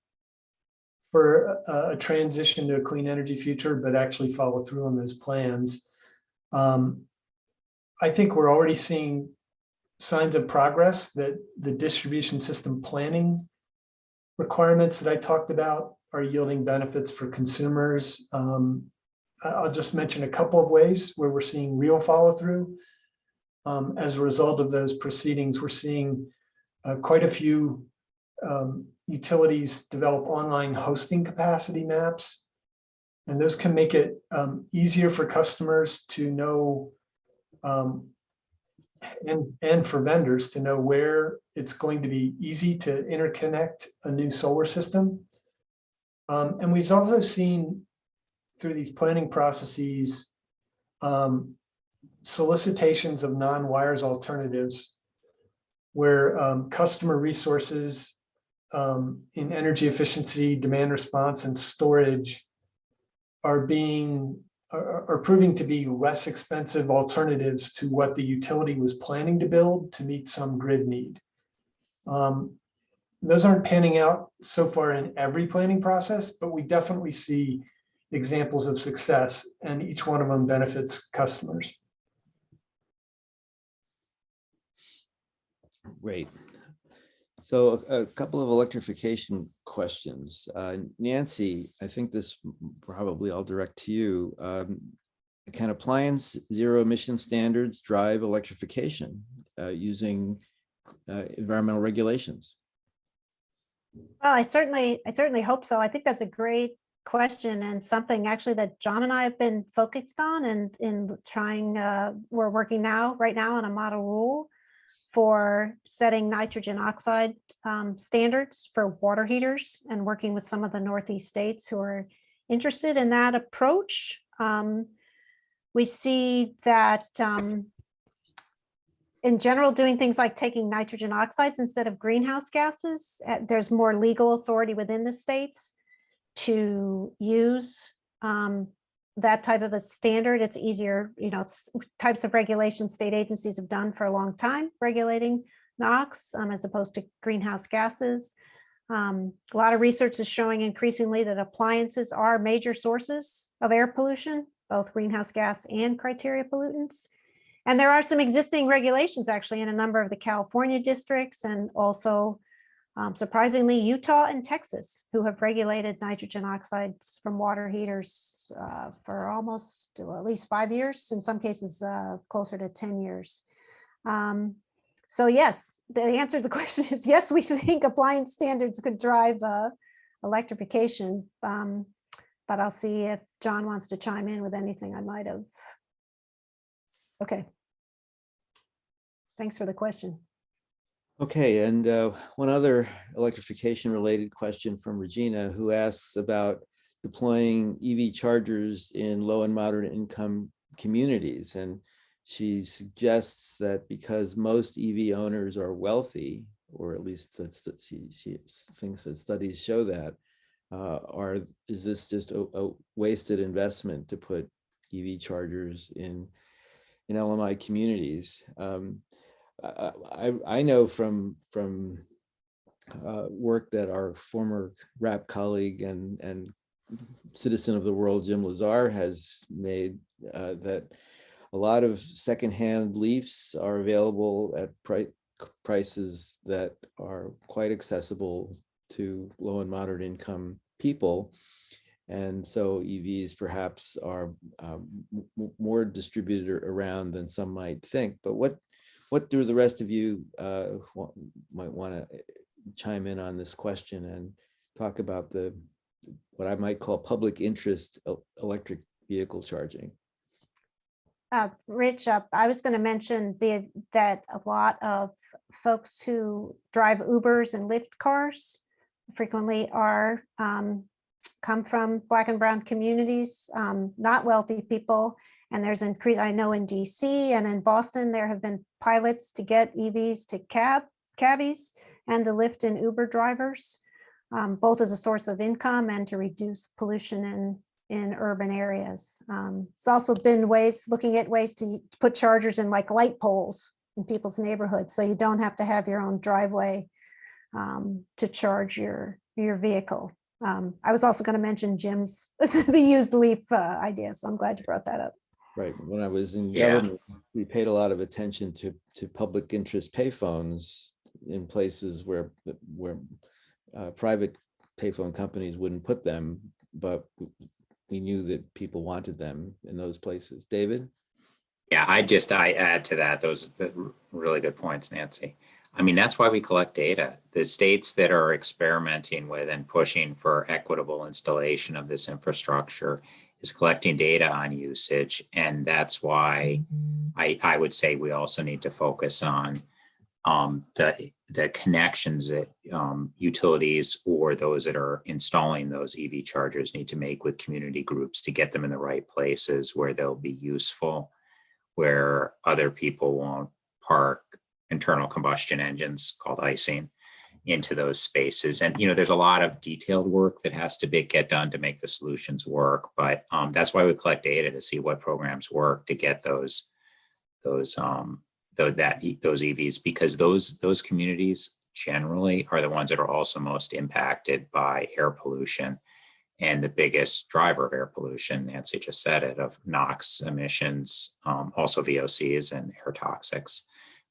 D: for a transition to a clean energy future, but actually follow through on those plans. I think we're already seeing signs of progress that the distribution system planning requirements that I talked about are yielding benefits for consumers. I'll just mention a couple of ways where we're seeing real follow through. As a result of those proceedings, we're seeing quite a few utilities develop online hosting capacity maps, and those can make it easier for customers to know and for vendors to know where it's going to be easy to interconnect a new solar system. And we've also seen through these planning processes solicitations of non-wires alternatives where customer resources in energy efficiency, demand response, and storage are proving to be less expensive alternatives to what the utility was planning to build to meet some grid need. Those aren't panning out so far in every planning process, but we definitely see examples of success, and each one of them benefits customers.
A: Great. So a couple of electrification questions. Nancy, I think this probably I'll direct to you. Can appliance zero emission standards drive electrification using environmental regulations?
E: Well, I certainly hope so. I think that's a great question and something actually that John and I have been focused on and in trying, we're working right now on a model rule for setting nitrogen oxide standards for water heaters and working with some of the Northeast states who are interested in that approach. We see that in general, doing things like taking nitrogen oxides instead of greenhouse gases, there's more legal authority within the states to use that type of a standard. It's easier, it's types of regulations state agencies have done for a long time, regulating NOx as opposed to greenhouse gases. A lot of research is showing increasingly that appliances are major sources of air pollution, both greenhouse gas and criteria pollutants. And there are some existing regulations actually in a number of the California districts and also surprisingly Utah and Texas, who have regulated nitrogen oxides from water heaters for almost at least 5 years, in some cases closer to 10 years. So yes, the answer to the question is yes, we think appliance standards could drive electrification, but I'll see if John wants to chime in with anything I might have. Okay. Thanks for the question.
A: Okay, and one other electrification related question from Regina, who asks about deploying EV chargers in low and moderate income communities. And she suggests that because most EV owners are wealthy, or at least she thinks that studies show that, is this just a wasted investment to put EV chargers in LMI communities? I know from work that our former RAP colleague and citizen of the world, Jim Lazar, has made, that a lot of secondhand Leafs are available at prices that are quite accessible to low and moderate income people. And so EVs perhaps are more distributed around than some might think. But what do the rest of you might want to chime in on this question and talk about what I might call public interest electric vehicle charging?
E: Rich, I was going to mention that a lot of folks who drive Ubers and Lyft cars frequently come from Black and brown communities, not wealthy people. And there's I know in DC and in Boston, there have been pilots to get EVs to cabbies and to Lyft and Uber drivers, both as a source of income and to reduce pollution in urban areas. It's also been looking at ways to put chargers in like light poles in people's neighborhoods, so you don't have to have your own driveway to charge your vehicle. I was also going to mention Jim's the used Leaf idea, so I'm glad you brought that up.
A: Right. When I was in
C: Yeah.
A: government, we paid a lot of attention to public interest payphones in places where private payphone companies wouldn't put them, but we knew that people wanted them in those places. David?
C: Yeah, I add to that, those really good points, Nancy. I mean, that's why we collect data. The states that are experimenting with and pushing for equitable installation of this infrastructure is collecting data on usage. And that's why I would say we also need to focus on the connections that utilities or those that are installing those EV chargers need to make with community groups to get them in the right places where they'll be useful, where other people won't park internal combustion engines called icing into those spaces. And, you know, there's a lot of detailed work that has to get done to make the solutions work. But that's why we collect data to see what programs work to get those EVs, because those communities generally are the ones that are also most impacted by air pollution. And the biggest driver of air pollution, Nancy just said it, of NOx emissions, also VOCs and air toxics,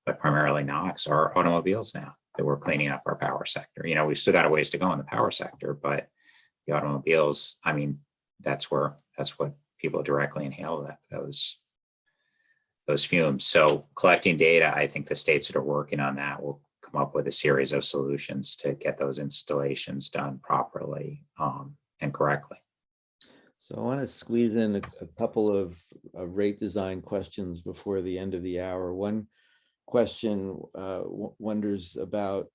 C: but primarily NOx, are automobiles now that we're cleaning up our power sector. You know, we've still got a ways to go in the power sector, but the automobiles, I mean, that's what people directly inhale, those fumes. So collecting data, I think the states that are working on that will come up with a series of solutions to get those installations done properly and correctly.
A: So I want to squeeze in a couple of rate design questions before the end of the hour. One question wonders about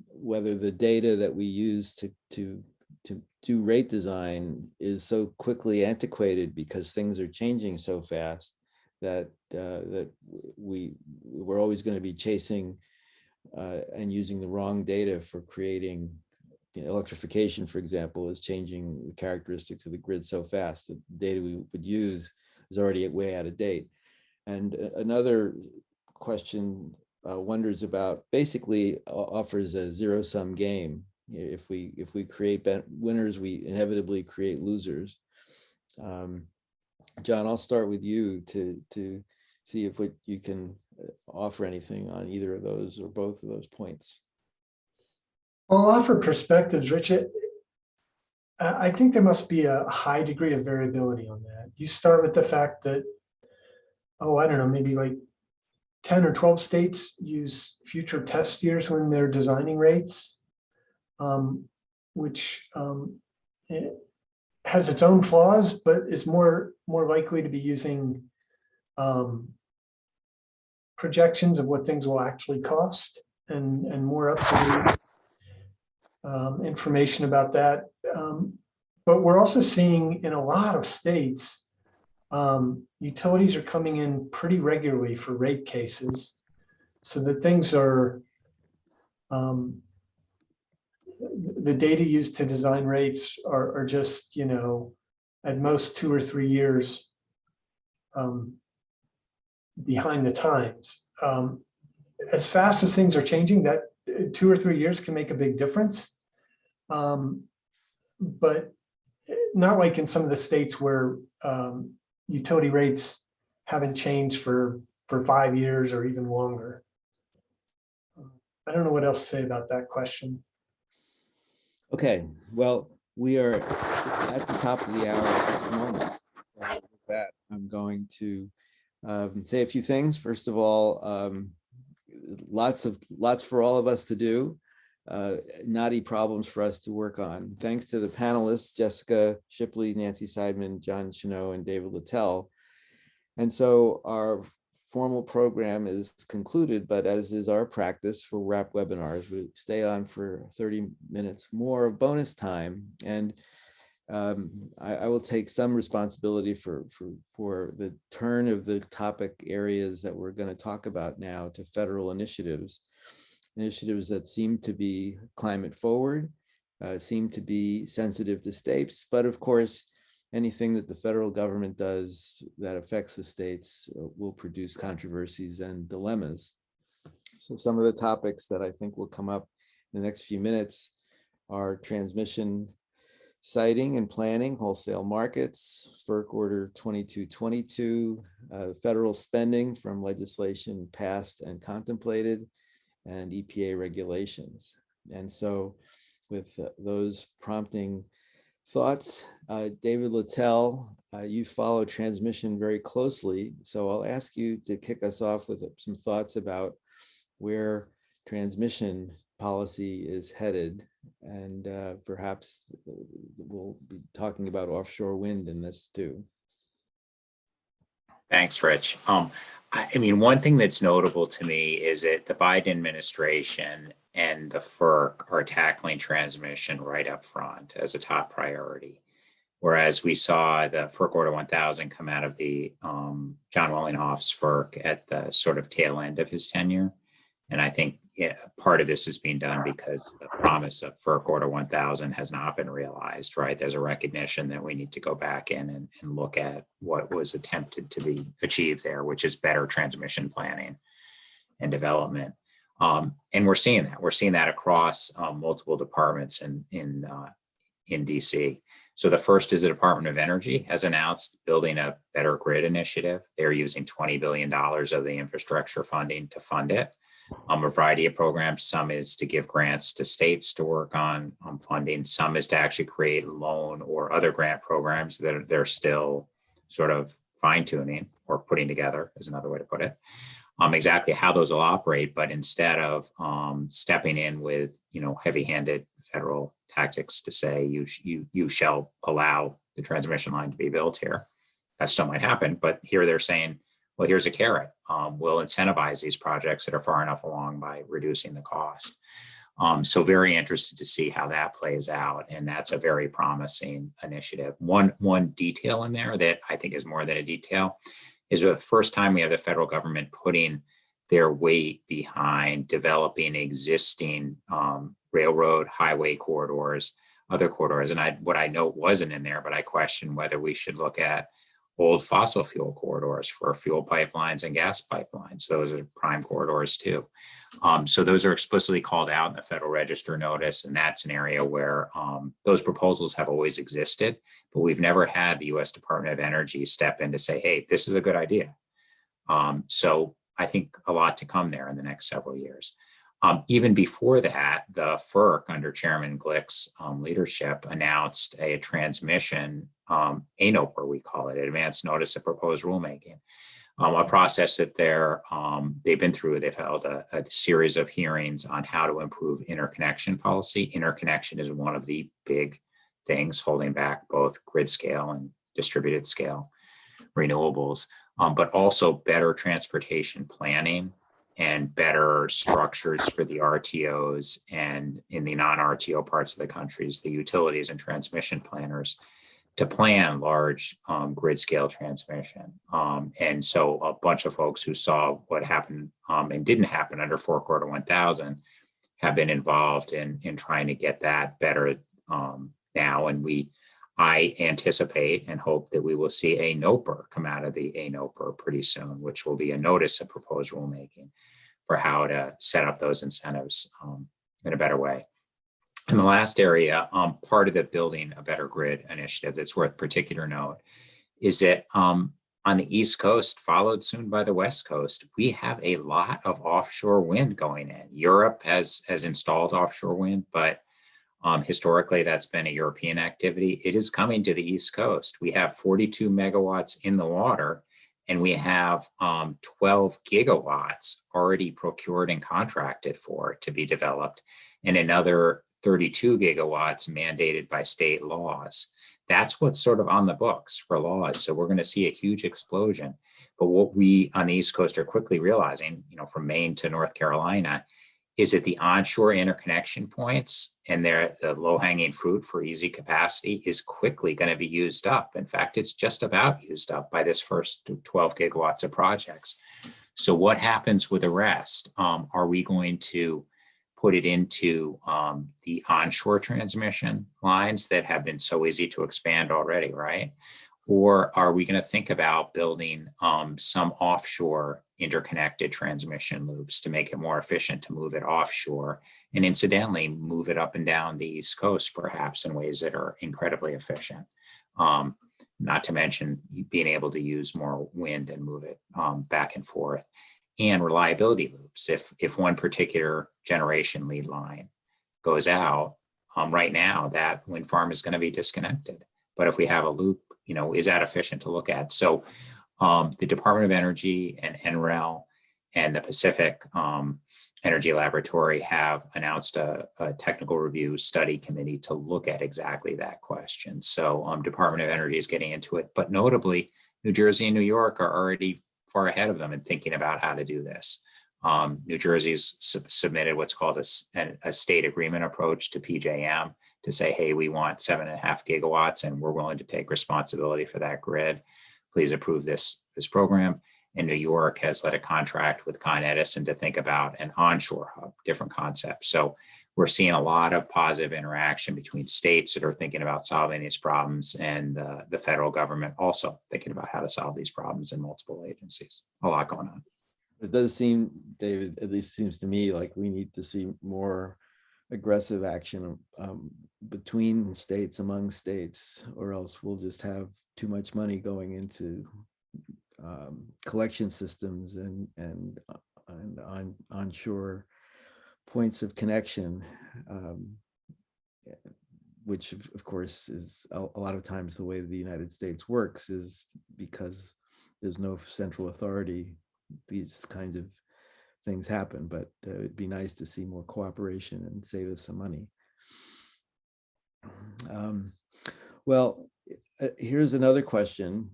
A: whether the data that we use to do rate design is so quickly antiquated because things are changing so fast that we're always going to be chasing and using the wrong data for creating. Electrification, for example, is changing the characteristics of the grid so fast that the data we would use is already way out of date. And another question wonders about, basically offers a zero-sum game. If we create winners, we inevitably create losers. John, I'll start with you to see if you can offer anything on either of those or both of those points.
D: I'll offer perspectives, Richard. I think there must be a high degree of variability on that. You start with the fact that, I don't know, maybe like 10 or 12 states use future test years when they're designing rates, which it has its own flaws, but is more likely to be using projections of what things will actually cost and more up-to-date information about that. But we're also seeing in a lot of states, utilities are coming in pretty regularly for rate cases, so that things are, the data used to design rates are just, you know, at most 2 or 3 years behind the times. As fast as things are changing, that 2 or 3 years can make a big difference. But not like in some of the states where utility rates haven't changed for 5 years or even longer. I don't know what else to say about that question.
A: Okay, well, we are at the top of the hour at this moment. With that, I'm going to say a few things. First of all, lots for all of us to do. Knotty problems for us to work on. Thanks to the panelists, Jessica Shipley, Nancy Seidman, John Shenot, and David Littell. And so our formal program is concluded, but as is our practice for WRAP webinars, we stay on for 30 minutes more of bonus time. And I will take some responsibility for the turn of the topic areas that we're going to talk about now to federal initiatives that seem to be climate forward, seem to be sensitive to states, but of course, anything that the federal government does that affects the states will produce controversies and dilemmas. So some of the topics that I think will come up in the next few minutes are transmission siting and planning, wholesale markets, FERC Order 2222, federal spending from legislation passed and contemplated, and EPA regulations. And so with those prompting thoughts, David Littell, you follow transmission very closely. So I'll ask you to kick us off with some thoughts about where transmission policy is headed. And perhaps we'll be talking about offshore wind in this too.
C: Thanks, Rich. I mean, one thing that's notable to me is that the Biden administration and the FERC are tackling transmission right up front as a top priority. Whereas we saw the FERC Order 1000 come out of the John Wellinghoff's FERC at the sort of tail end of his tenure. And I think part of this is being done because the promise of FERC Order 1000 has not been realized, right? There's a recognition that we need to go back in and look at what was attempted to be achieved there, which is better transmission planning and development. And we're seeing that. We're seeing that across multiple departments in DC. So the first is the Department of Energy has announced building a better grid initiative. They're using $20 billion of the infrastructure funding to fund it. A variety of programs. Some is to give grants to states to work on funding. Some is to actually create loan or other grant programs that they're still sort of fine tuning or putting together is another way to put it. Exactly how those will operate, but instead of stepping in with heavy-handed federal tactics to say you shall allow the transmission line to be built here, that still might happen. But here they're saying, well, here's a carrot. We'll incentivize these projects that are far enough along by reducing the cost. So very interested to see how that plays out. And that's a very promising initiative. One detail in there that I think is more than a detail is the first time we have the federal government putting their weight behind developing existing railroad, highway corridors, other corridors. And what I know wasn't in there, but I question whether we should look at old fossil fuel corridors for fuel pipelines and gas pipelines. Those are prime corridors too. So those are explicitly called out in the Federal Register notice. And that's an area where those proposals have always existed, but we've never had the US Department of Energy step in to say, hey, this is a good idea. So I think a lot to come there in the next several years. Even before that, the FERC under Chairman Glick's leadership announced a transmission, ANOPR, we call it, Advanced Notice of Proposed Rulemaking, a process that they've been through. They've held a series of hearings on how to improve interconnection policy. Interconnection is one of the big things holding back both grid scale and distributed scale renewables, but also better transportation planning and better structures for the RTOs and in the non-RTO parts of the countries, the utilities and transmission planners to plan large grid scale transmission. And so a bunch of folks who saw what happened and didn't happen under FERC Order 1000 have been involved in trying to get that better now. And I anticipate and hope that we will see a NOPR come out of the ANOPR pretty soon, which will be a notice of proposed rulemaking for how to set up those incentives in a better way. And the last area, part of the Building a Better Grid initiative that's worth particular note is that on the East Coast, followed soon by the West Coast, we have a lot of offshore wind going in. Europe has installed offshore wind, but historically, that's been a European activity. It is coming to the East Coast. We have 42 megawatts in the water, and we have 12 gigawatts already procured and contracted for to be developed, and another 32 gigawatts mandated by state laws. That's what's sort of on the books for laws. So we're going to see a huge explosion. But what we on the East Coast are quickly realizing, from Maine to North Carolina, is that the onshore interconnection points and the low-hanging fruit for easy capacity is quickly going to be used up. In fact, it's just about used up by this first 12 gigawatts of projects. So what happens with the rest? Are we going to put it into the onshore transmission lines that have been so easy to expand already, right? Or are we going to think about building some offshore interconnected transmission loops to make it more efficient to move it offshore, and incidentally move it up and down the East Coast perhaps in ways that are incredibly efficient? Not to mention being able to use more wind and move it back and forth, and reliability loops. If one particular generation lead line goes out, right now that wind farm is going to be disconnected. But if we have a loop, is that efficient to look at? So the Department of Energy and NREL and the Pacific Energy Laboratory have announced a technical review study committee to look at exactly that question. So Department of Energy is getting into it, but notably New Jersey and New York are already far ahead of them in thinking about how to do this. New Jersey's submitted what's called a state agreement approach to PJM to say, hey, we want 7.5 gigawatts and we're willing to take responsibility for that grid. Please approve this program. And New York has led a contract with Con Edison to think about an onshore hub, different concepts. So we're seeing a lot of positive interaction between states that are thinking about solving these problems and the federal government also thinking about how to solve these problems in multiple agencies. A lot going on.
A: It does seem, David, at least seems to me like we need to see more aggressive action between states, among states, or else we'll just have too much money going into collection systems and onshore points of connection, which of course is a lot of times the way the United States works, is because there's no central authority. These kinds of things happen, but it'd be nice to see more cooperation and save us some money. Well, here's another question.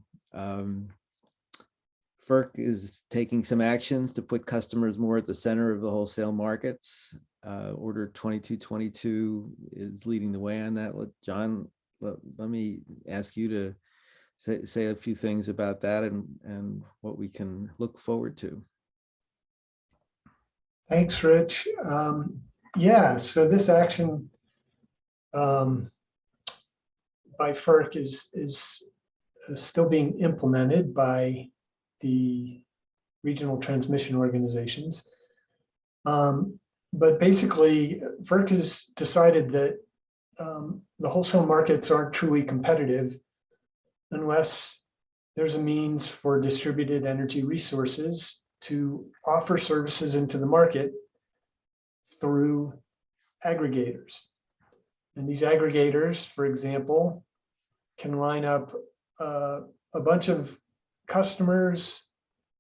A: FERC is taking some actions to put customers more at the center of the wholesale markets. Order 2222 is leading the way on that. John, let me ask you to say a few things about that and what we can look forward to.
D: Thanks, Rich. Yeah, so this action by FERC is still being implemented by the regional transmission organizations. But basically, FERC has decided that the wholesale markets aren't truly competitive unless there's a means for distributed energy resources to offer services into the market through aggregators. And these aggregators, for example, can line up a bunch of customers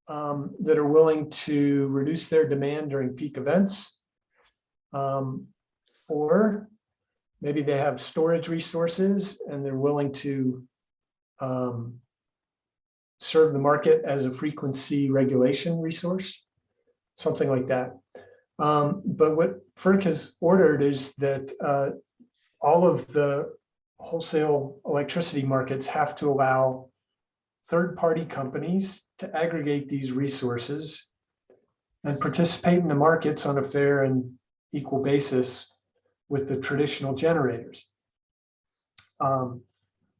D: that are willing to reduce their demand during peak events, or maybe they have storage resources and they're willing to serve the market as a frequency regulation resource, something like that. But what FERC has ordered is that all of the wholesale electricity markets have to allow third-party companies to aggregate these resources and participate in the markets on a fair and equal basis with the traditional generators.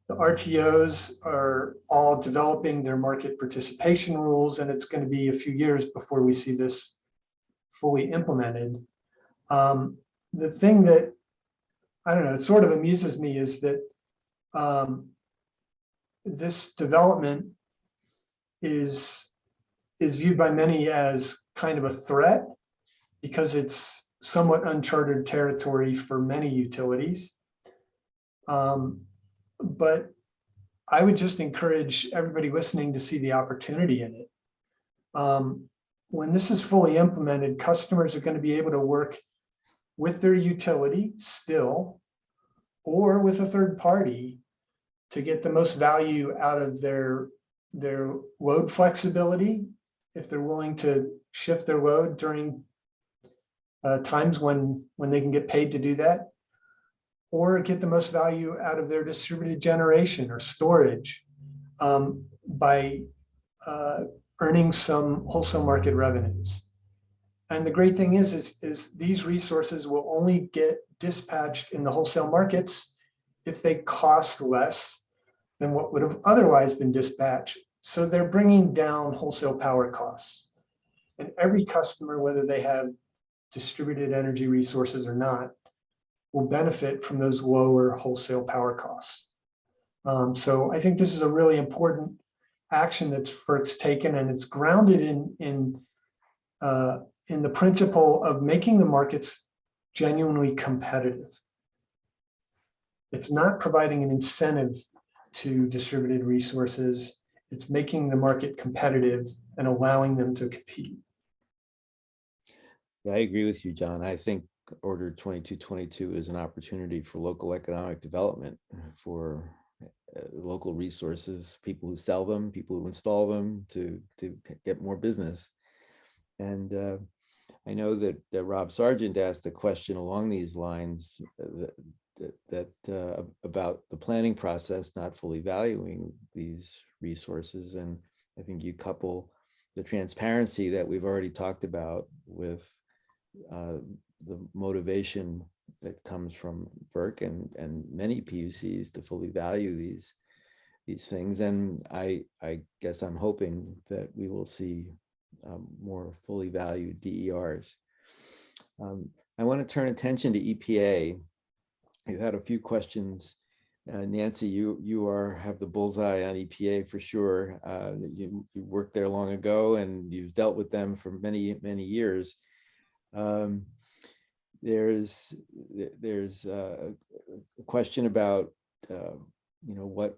D: The RTOs are all developing their market participation rules, and it's going to be a few years before we see this fully implemented. The thing that, I don't know, it sort of amuses me is that this development is viewed by many as kind of a threat because it's somewhat uncharted territory for many utilities. But I would just encourage everybody listening to see the opportunity in it. When this is fully implemented, customers are going to be able to work with their utility still, or with a third party to get the most value out of their load flexibility, if they're willing to shift their load during times when they can get paid to do that, or get the most value out of their distributed generation or storage by earning some wholesale market revenues. And the great thing is these resources will only get dispatched in the wholesale markets if they cost less than what would have otherwise been dispatched. So they're bringing down wholesale power costs. And every customer, whether they have distributed energy resources or not, will benefit from those lower wholesale power costs. So I think this is a really important action that's FERC's taken, and it's grounded in the principle of making the markets genuinely competitive. It's not providing an incentive to distributed resources. It's making the market competitive and allowing them to compete.
A: Yeah, I agree with you, John. I think Order 2222 is an opportunity for local economic development, for local resources, people who sell them, people who install them, to get more business. And I know that Rob Sargent asked a question along these lines about the planning process not fully valuing these resources. And I think you couple the transparency that we've already talked about with the motivation that comes from FERC and many PUCs to fully value these things. And I guess I'm hoping that we will see more fully valued DERs. I want to turn attention to EPA. You've had a few questions. Nancy, you have the bullseye on EPA for sure. You worked there long ago and you've dealt with them for many, many years. There's a question about what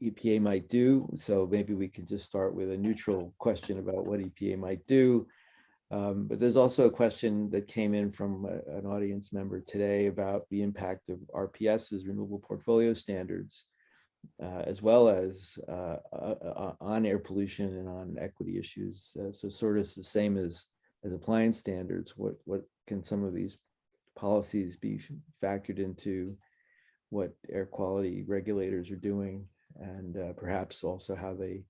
A: EPA might do. So maybe we can just start with a neutral question about what EPA might do. But there's also a question that came in from an audience member today about the impact of RPS's renewable portfolio standards, as well as on air pollution and on equity issues. So sort of the same as appliance standards. What can some of these policies be factored into what air quality regulators are doing, and perhaps also how they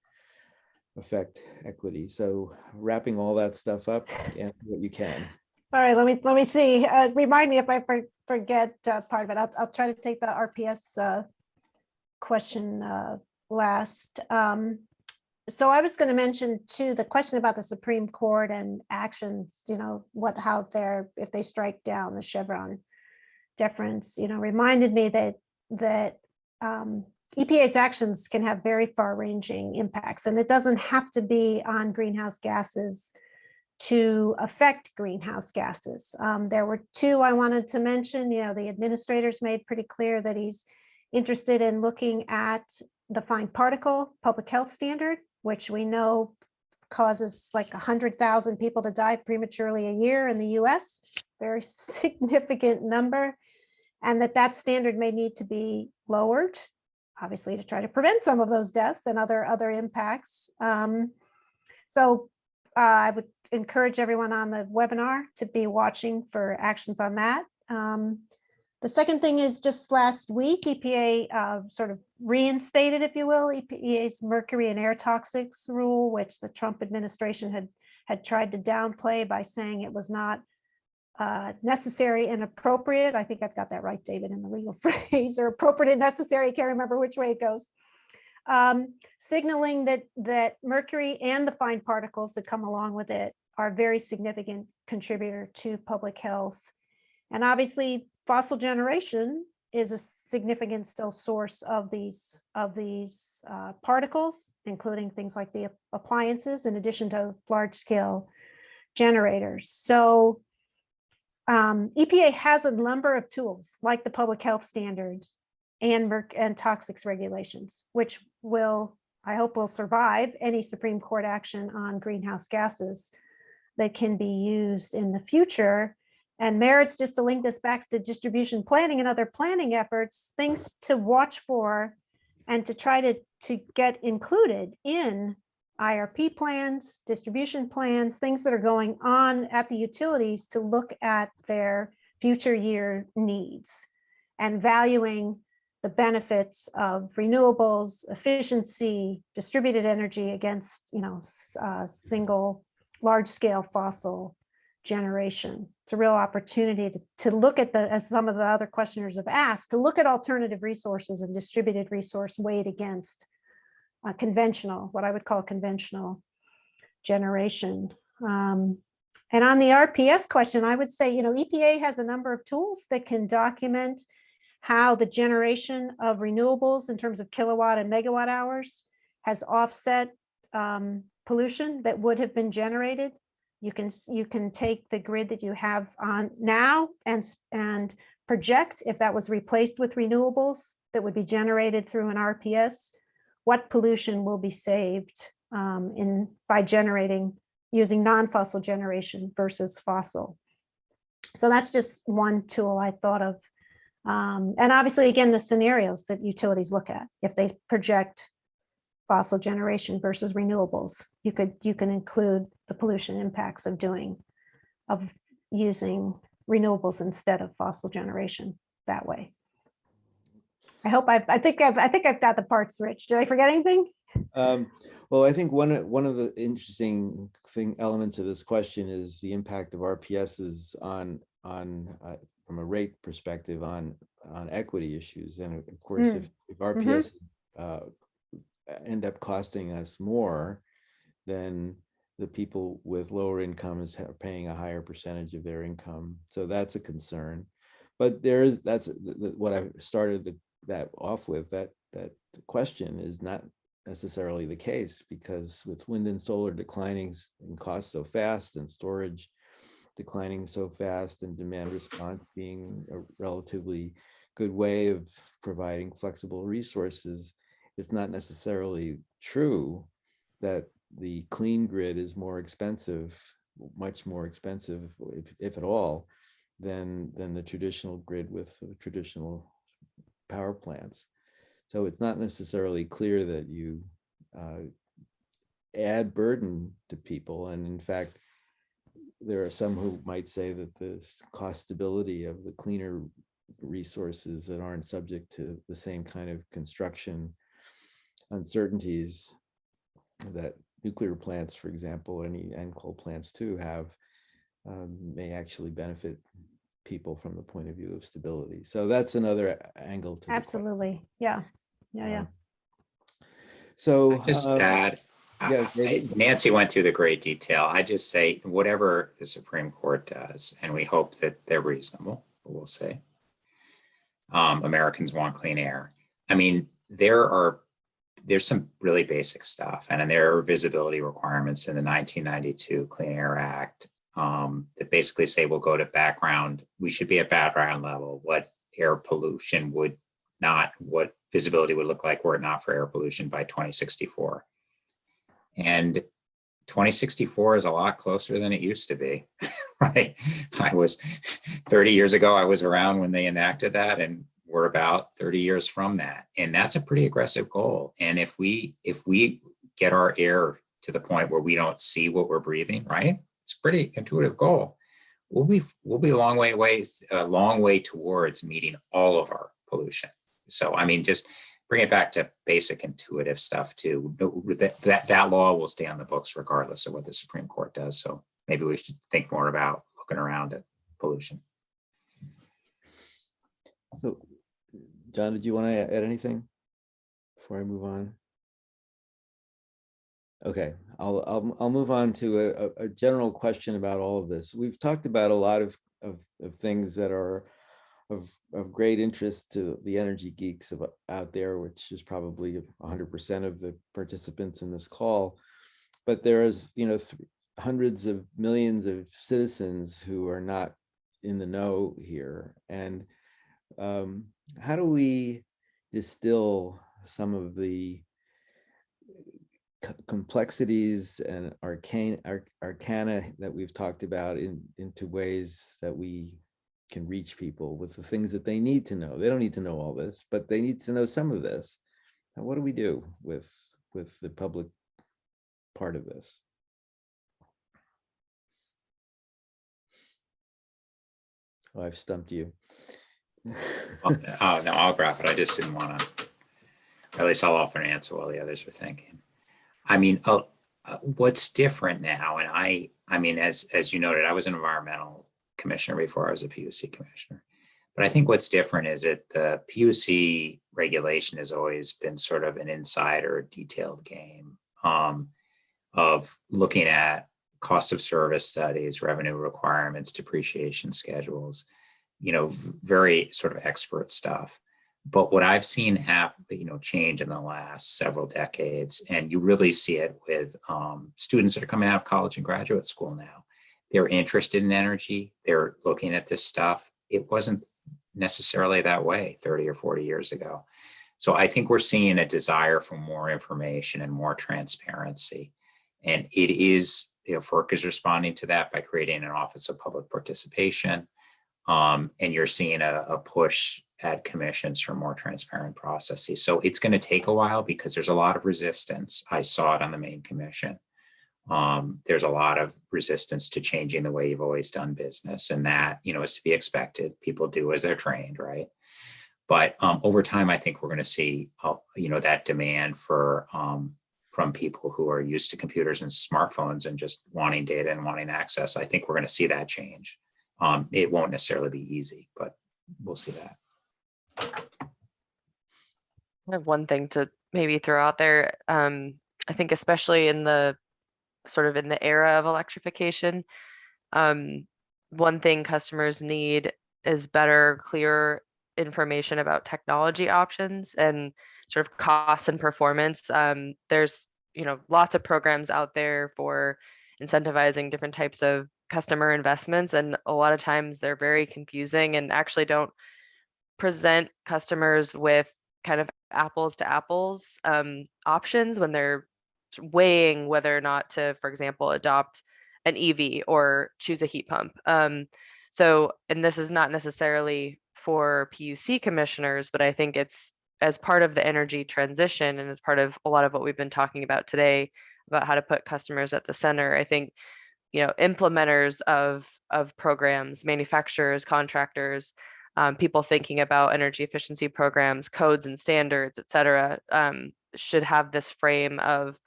A: affect equity? So wrapping all that stuff up, and what you can.
E: All right, let me see. Remind me if I forget part of it. I'll try to take the RPS question last. So I was going to mention too the question about the Supreme Court and actions. If they strike down the Chevron deference. Reminded me that EPA's actions can have very far-ranging impacts, and it doesn't have to be on greenhouse gases to affect greenhouse gases. There were two I wanted to mention. The administrator's made pretty clear that he's interested in looking at the fine particle public health standard, which we know causes like 100,000 people to die prematurely a year in the US, very significant number, and that standard may need to be lowered, obviously, to try to prevent some of those deaths and other impacts. So I would encourage everyone on the webinar to be watching for actions on that. The second thing is just last week, EPA sort of reinstated, if you will, EPA's mercury and air toxics rule, which the Trump administration had tried to downplay by saying it was not necessary and appropriate. I think I've got that right, David, in the legal phrase, or appropriate and necessary. I can't remember which way it goes. Signaling that mercury and the fine particles that come along with it are a very significant contributor to public health. And obviously, fossil generation is a significant still source of these particles, including things like the appliances, in addition to large-scale generators. So EPA has a number of tools like the public health standards and toxics regulations, which I hope will survive any Supreme Court action on greenhouse gases that can be used in the future. And merits, just to link this back to distribution planning and other planning efforts, things to watch for and to try to get included in IRP plans, distribution plans, things that are going on at the utilities to look at their future year needs and valuing the benefits of renewables, efficiency, distributed energy against single large-scale fossil generation. It's a real opportunity to look at as some of the other questioners have asked, to look at alternative resources and distributed resource weighed against conventional, what I would call conventional generation. And on the RPS question, I would say, EPA has a number of tools that can document how the generation of renewables in terms of kilowatt and megawatt hours has offset pollution that would have been generated. You can take the grid that you have on now and project if that was replaced with renewables that would be generated through an RPS, what pollution will be saved by using non-fossil generation versus fossil. So that's just one tool I thought of. And obviously, again, the scenarios that utilities look at, if they project fossil generation versus renewables, you can include the pollution impacts of using renewables instead of fossil generation that way. I think I've got the parts, Rich. Did I forget anything?
A: Well, I think one of the interesting elements of this question is the impact of RPSs on from a rate perspective on equity issues. And of course, if RPS end up costing us more, then the people with lower incomes are paying a higher percentage of their income. So that's a concern. But that's what I started that off with. That question is not necessarily the case, because with wind and solar declining in cost so fast and storage declining so fast and demand response being a relatively good way of providing flexible resources, it's not necessarily true that the clean grid is more expensive, much more expensive, if at all, than the traditional grid with traditional power plants. So it's not necessarily clear that you add burden to people. And in fact, there are some who might say that the cost stability of the cleaner resources that aren't subject to the same kind of construction uncertainties that nuclear plants, for example, and coal plants too have, may actually benefit people from the point of view of stability. So that's another angle to
E: absolutely. Yeah.
A: So
C: just add, Nancy went through the great detail. I just say whatever the Supreme Court does, and we hope that they're reasonable, we'll say. Americans want clean air. I mean, there's some really basic stuff, and there are visibility requirements in the 1992 Clean Air Act that basically say we'll go to background. We should be at background level. What air pollution what visibility would look like were it not for air pollution by 2064. And 2064 is a lot closer than it used to be, right? 30 years ago, I was around when they enacted that, and we're about 30 years from that. And that's a pretty aggressive goal. And if we get our air to the point where we don't see what we're breathing, right? It's a pretty intuitive goal. We'll be a long way towards meeting all of our pollution. So, I mean, just bring it back to basic intuitive stuff too. That law will stay on the books regardless of what the Supreme Court does. So maybe we should think more about looking around at pollution.
A: So, John, did you want to add anything before I move on? Okay, I'll move on to a general question about all of this. We've talked about a lot of things that are of great interest to the energy geeks out there, which is probably 100% of the participants in this call. But there is, hundreds of millions of citizens who are not in the know here. And how do we distill some of the complexities and arcana that we've talked about into ways that we can reach people with the things that they need to know? They don't need to know all this, but they need to know some of this. And what do we do with the public part of this? Oh, I've stumped you.
C: Oh, no, I'll grab it. I just didn't want to, at least I'll offer an answer while the others are thinking. I mean, what's different now, and I mean, as you noted, I was an environmental commissioner before I was a PUC commissioner. But I think what's different is that the PUC regulation has always been sort of an insider detailed game of looking at cost of service studies, revenue requirements, depreciation schedules, very sort of expert stuff. But what I've seen happen, change in the last several decades, and you really see it with students that are coming out of college and graduate school now. They're interested in energy. They're looking at this stuff. It wasn't necessarily that way 30 or 40 years ago. So I think we're seeing a desire for more information and more transparency. And it is, FERC is responding to that by creating an Office of Public Participation. And you're seeing a push at commissions for more transparent processes. So it's going to take a while because there's a lot of resistance. I saw it on the main commission. There's a lot of resistance to changing the way you've always done business, and that, is to be expected. People do as they're trained, right? But over time, I think we're going to see, that demand for from people who are used to computers and smartphones and just wanting data and wanting access. I think we're going to see that change. It won't necessarily be easy, but we'll see that.
B: I have one thing to maybe throw out there. I think especially in the era of electrification, one thing customers need is better, clear information about technology options and sort of cost and performance. There's lots of programs out there for incentivizing different types of customer investments, and a lot of times they're very confusing and actually don't present customers with kind of apples to apples options when they're weighing whether or not to, for example, adopt an EV or choose a heat pump. So, and this is not necessarily for PUC commissioners, but I think it's as part of the energy transition and as part of a lot of what we've been talking about today about how to put customers at the center. I think, implementers of programs, manufacturers, contractors, people thinking about energy efficiency programs, codes and standards, et cetera, should have this frame of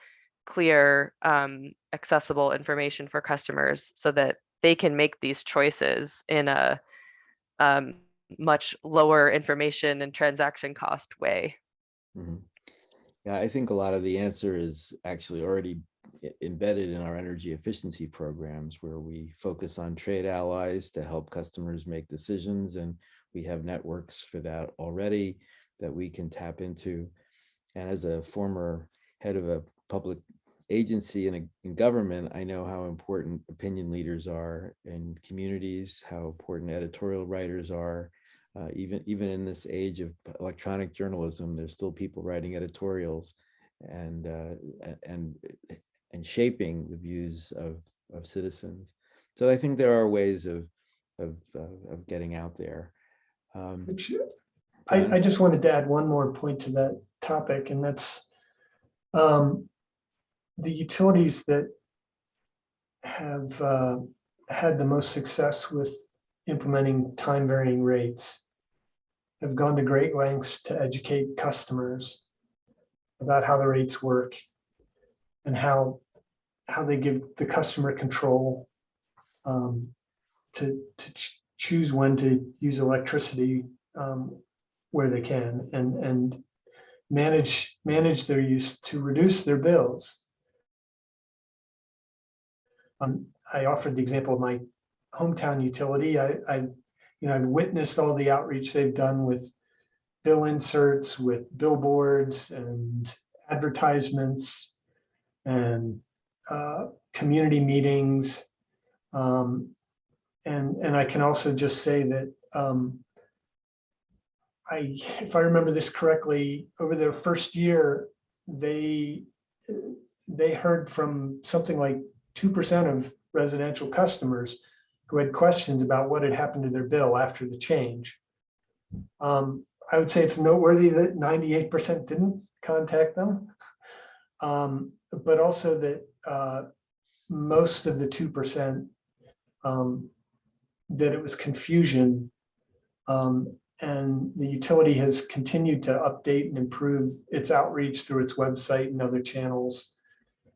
B: clear, accessible information for customers so that they can make these choices in a much lower information and transaction cost way.
A: Mhm. Yeah, I think a lot of the answer is actually already embedded in our energy efficiency programs, where we focus on trade allies to help customers make decisions. And we have networks for that already that we can tap into. And as a former head of a public agency in government, I know how important opinion leaders are in communities, how important editorial writers are. Even in this age of electronic journalism, there's still people writing editorials and shaping the views of citizens. So I think there are ways of getting out there.
D: I just wanted to add one more point to that topic, and that's the utilities that have had the most success with implementing time varying rates have gone to great lengths to educate customers about how the rates work and how they give the customer control to choose when to use electricity where they can and manage their use to reduce their bills. I offered the example of my hometown utility. I've witnessed all the outreach they've done with bill inserts, with billboards and advertisements and community meetings. And I can also just say that if I remember this correctly, over their first year, they heard from something like 2% of residential customers who had questions about what had happened to their bill after the change. I would say it's noteworthy that 98% didn't contact them, but also that most of the 2% that it was confusion, and the utility has continued to update and improve its outreach through its website and other channels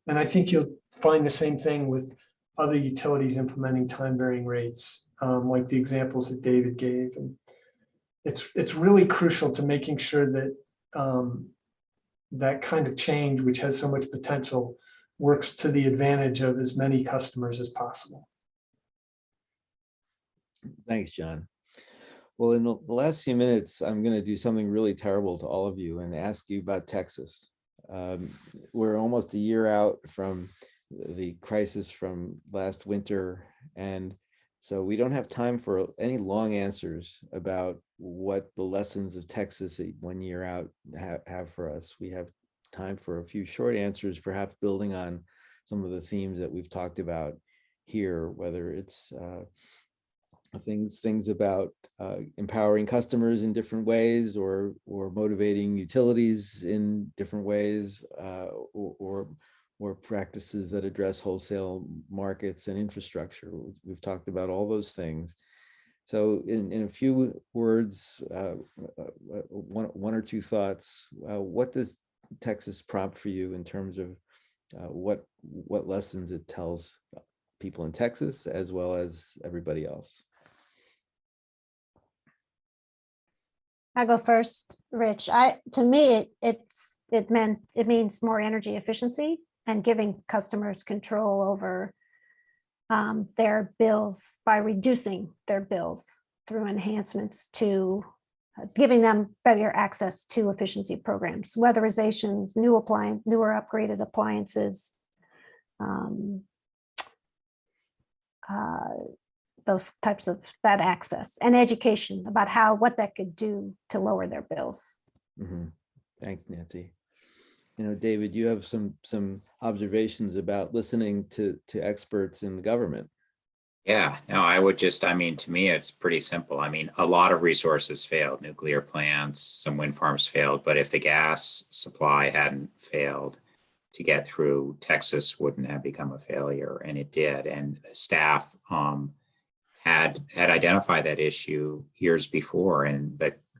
D: And I think you'll find the same thing with other utilities implementing time varying rates, like the examples that David gave. And it's really crucial to making sure that that kind of change, which has so much potential, works to the advantage of as many customers as possible.
A: Thanks, John. Well, in the last few minutes, I'm going to do something really terrible to all of you and ask you about Texas. We're almost a year out from the crisis from last winter, and so we don't have time for any long answers about what the lessons of Texas 1 year out have for us. We have time for a few short answers, perhaps building on some of the themes that we've talked about here, whether it's things about empowering customers in different ways, or motivating utilities in different ways, or practices that address wholesale markets and infrastructure. We've talked about all those things. So in a few words, one or two thoughts, what does Texas prompt for you in terms of what lessons it tells people in Texas as well as everybody else?
E: I go first, Rich. To me, it means more energy efficiency and giving customers control over their bills by reducing their bills through enhancements to giving them better access to efficiency programs, weatherizations, newer upgraded appliances, those types of that access, and education about what that could do to lower their bills.
A: Mm-hmm. Thanks, Nancy. David, you have some observations about listening to experts in the government.
C: Yeah, no, I would just, to me, it's pretty simple. A lot of resources failed, nuclear plants, some wind farms failed, but if the gas supply hadn't failed to get through, Texas wouldn't have become a failure, and it did. And the staff had identified that issue years before, and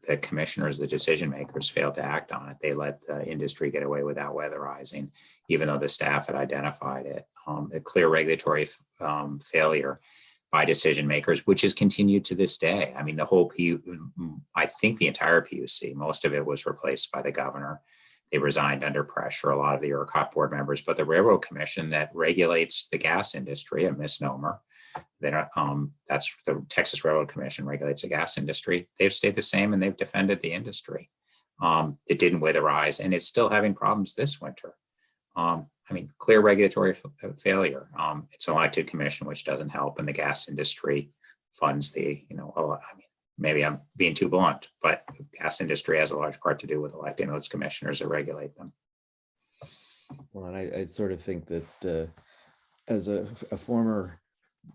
C: the commissioners, the decision makers, failed to act on it. They let the industry get away without weatherizing, even though the staff had identified it. A clear regulatory failure by decision makers, which has continued to this day. The whole I think the entire PUC, most of it was replaced by the governor. They resigned under pressure, a lot of the ERCOT board members, but the Railroad Commission that regulates the gas industry, a misnomer, that's the Texas Railroad Commission regulates the gas industry. They've stayed the same and they've defended the industry. It didn't weatherize, and it's still having problems this winter. Clear regulatory failure. It's an elected commission, which doesn't help, and the gas industry funds maybe I'm being too blunt, but the gas industry has a large part to do with electing those commissioners that regulate them.
A: Well, and I sort of think that as a former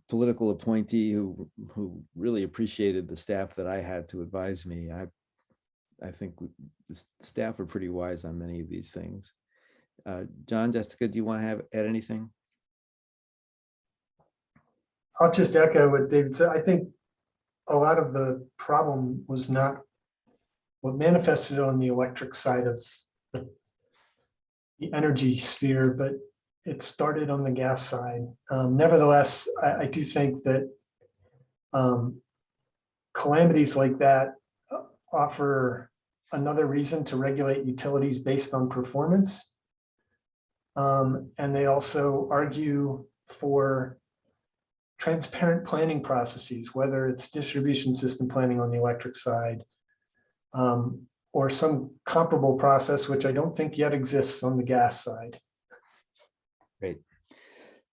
A: political appointee who really appreciated the staff that I had to advise me, I think the staff are pretty wise on many of these things. John, Jessica, do you want to add anything?
D: I'll just echo what David said. I think a lot of the problem was not what manifested on the electric side of the energy sphere, but it started on the gas side. Nevertheless, I do think that calamities like that offer another reason to regulate utilities based on performance. And they also argue for transparent planning processes, whether it's distribution system planning on the electric side, or some comparable process, which I don't think yet exists on the gas side.
A: Great.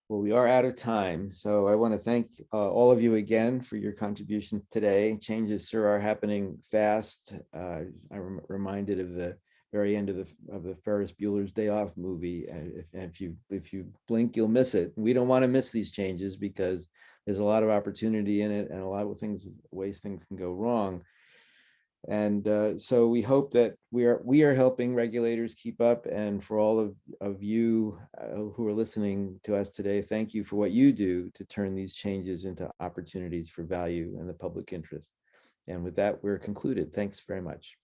A: Well, we are out of time, so I want to thank all of you again for your contributions today. Changes sure are happening fast. I'm reminded of the very end of the Ferris Bueller's Day Off movie. If you blink, you'll miss it. We don't want to miss these changes because there's a lot of opportunity in it and a lot of ways things can go wrong. And so we hope that we are helping regulators keep up. And for all of you who are listening to us today, thank you for what you do to turn these changes into opportunities for value and the public interest. And with that, we're concluded. Thanks very much.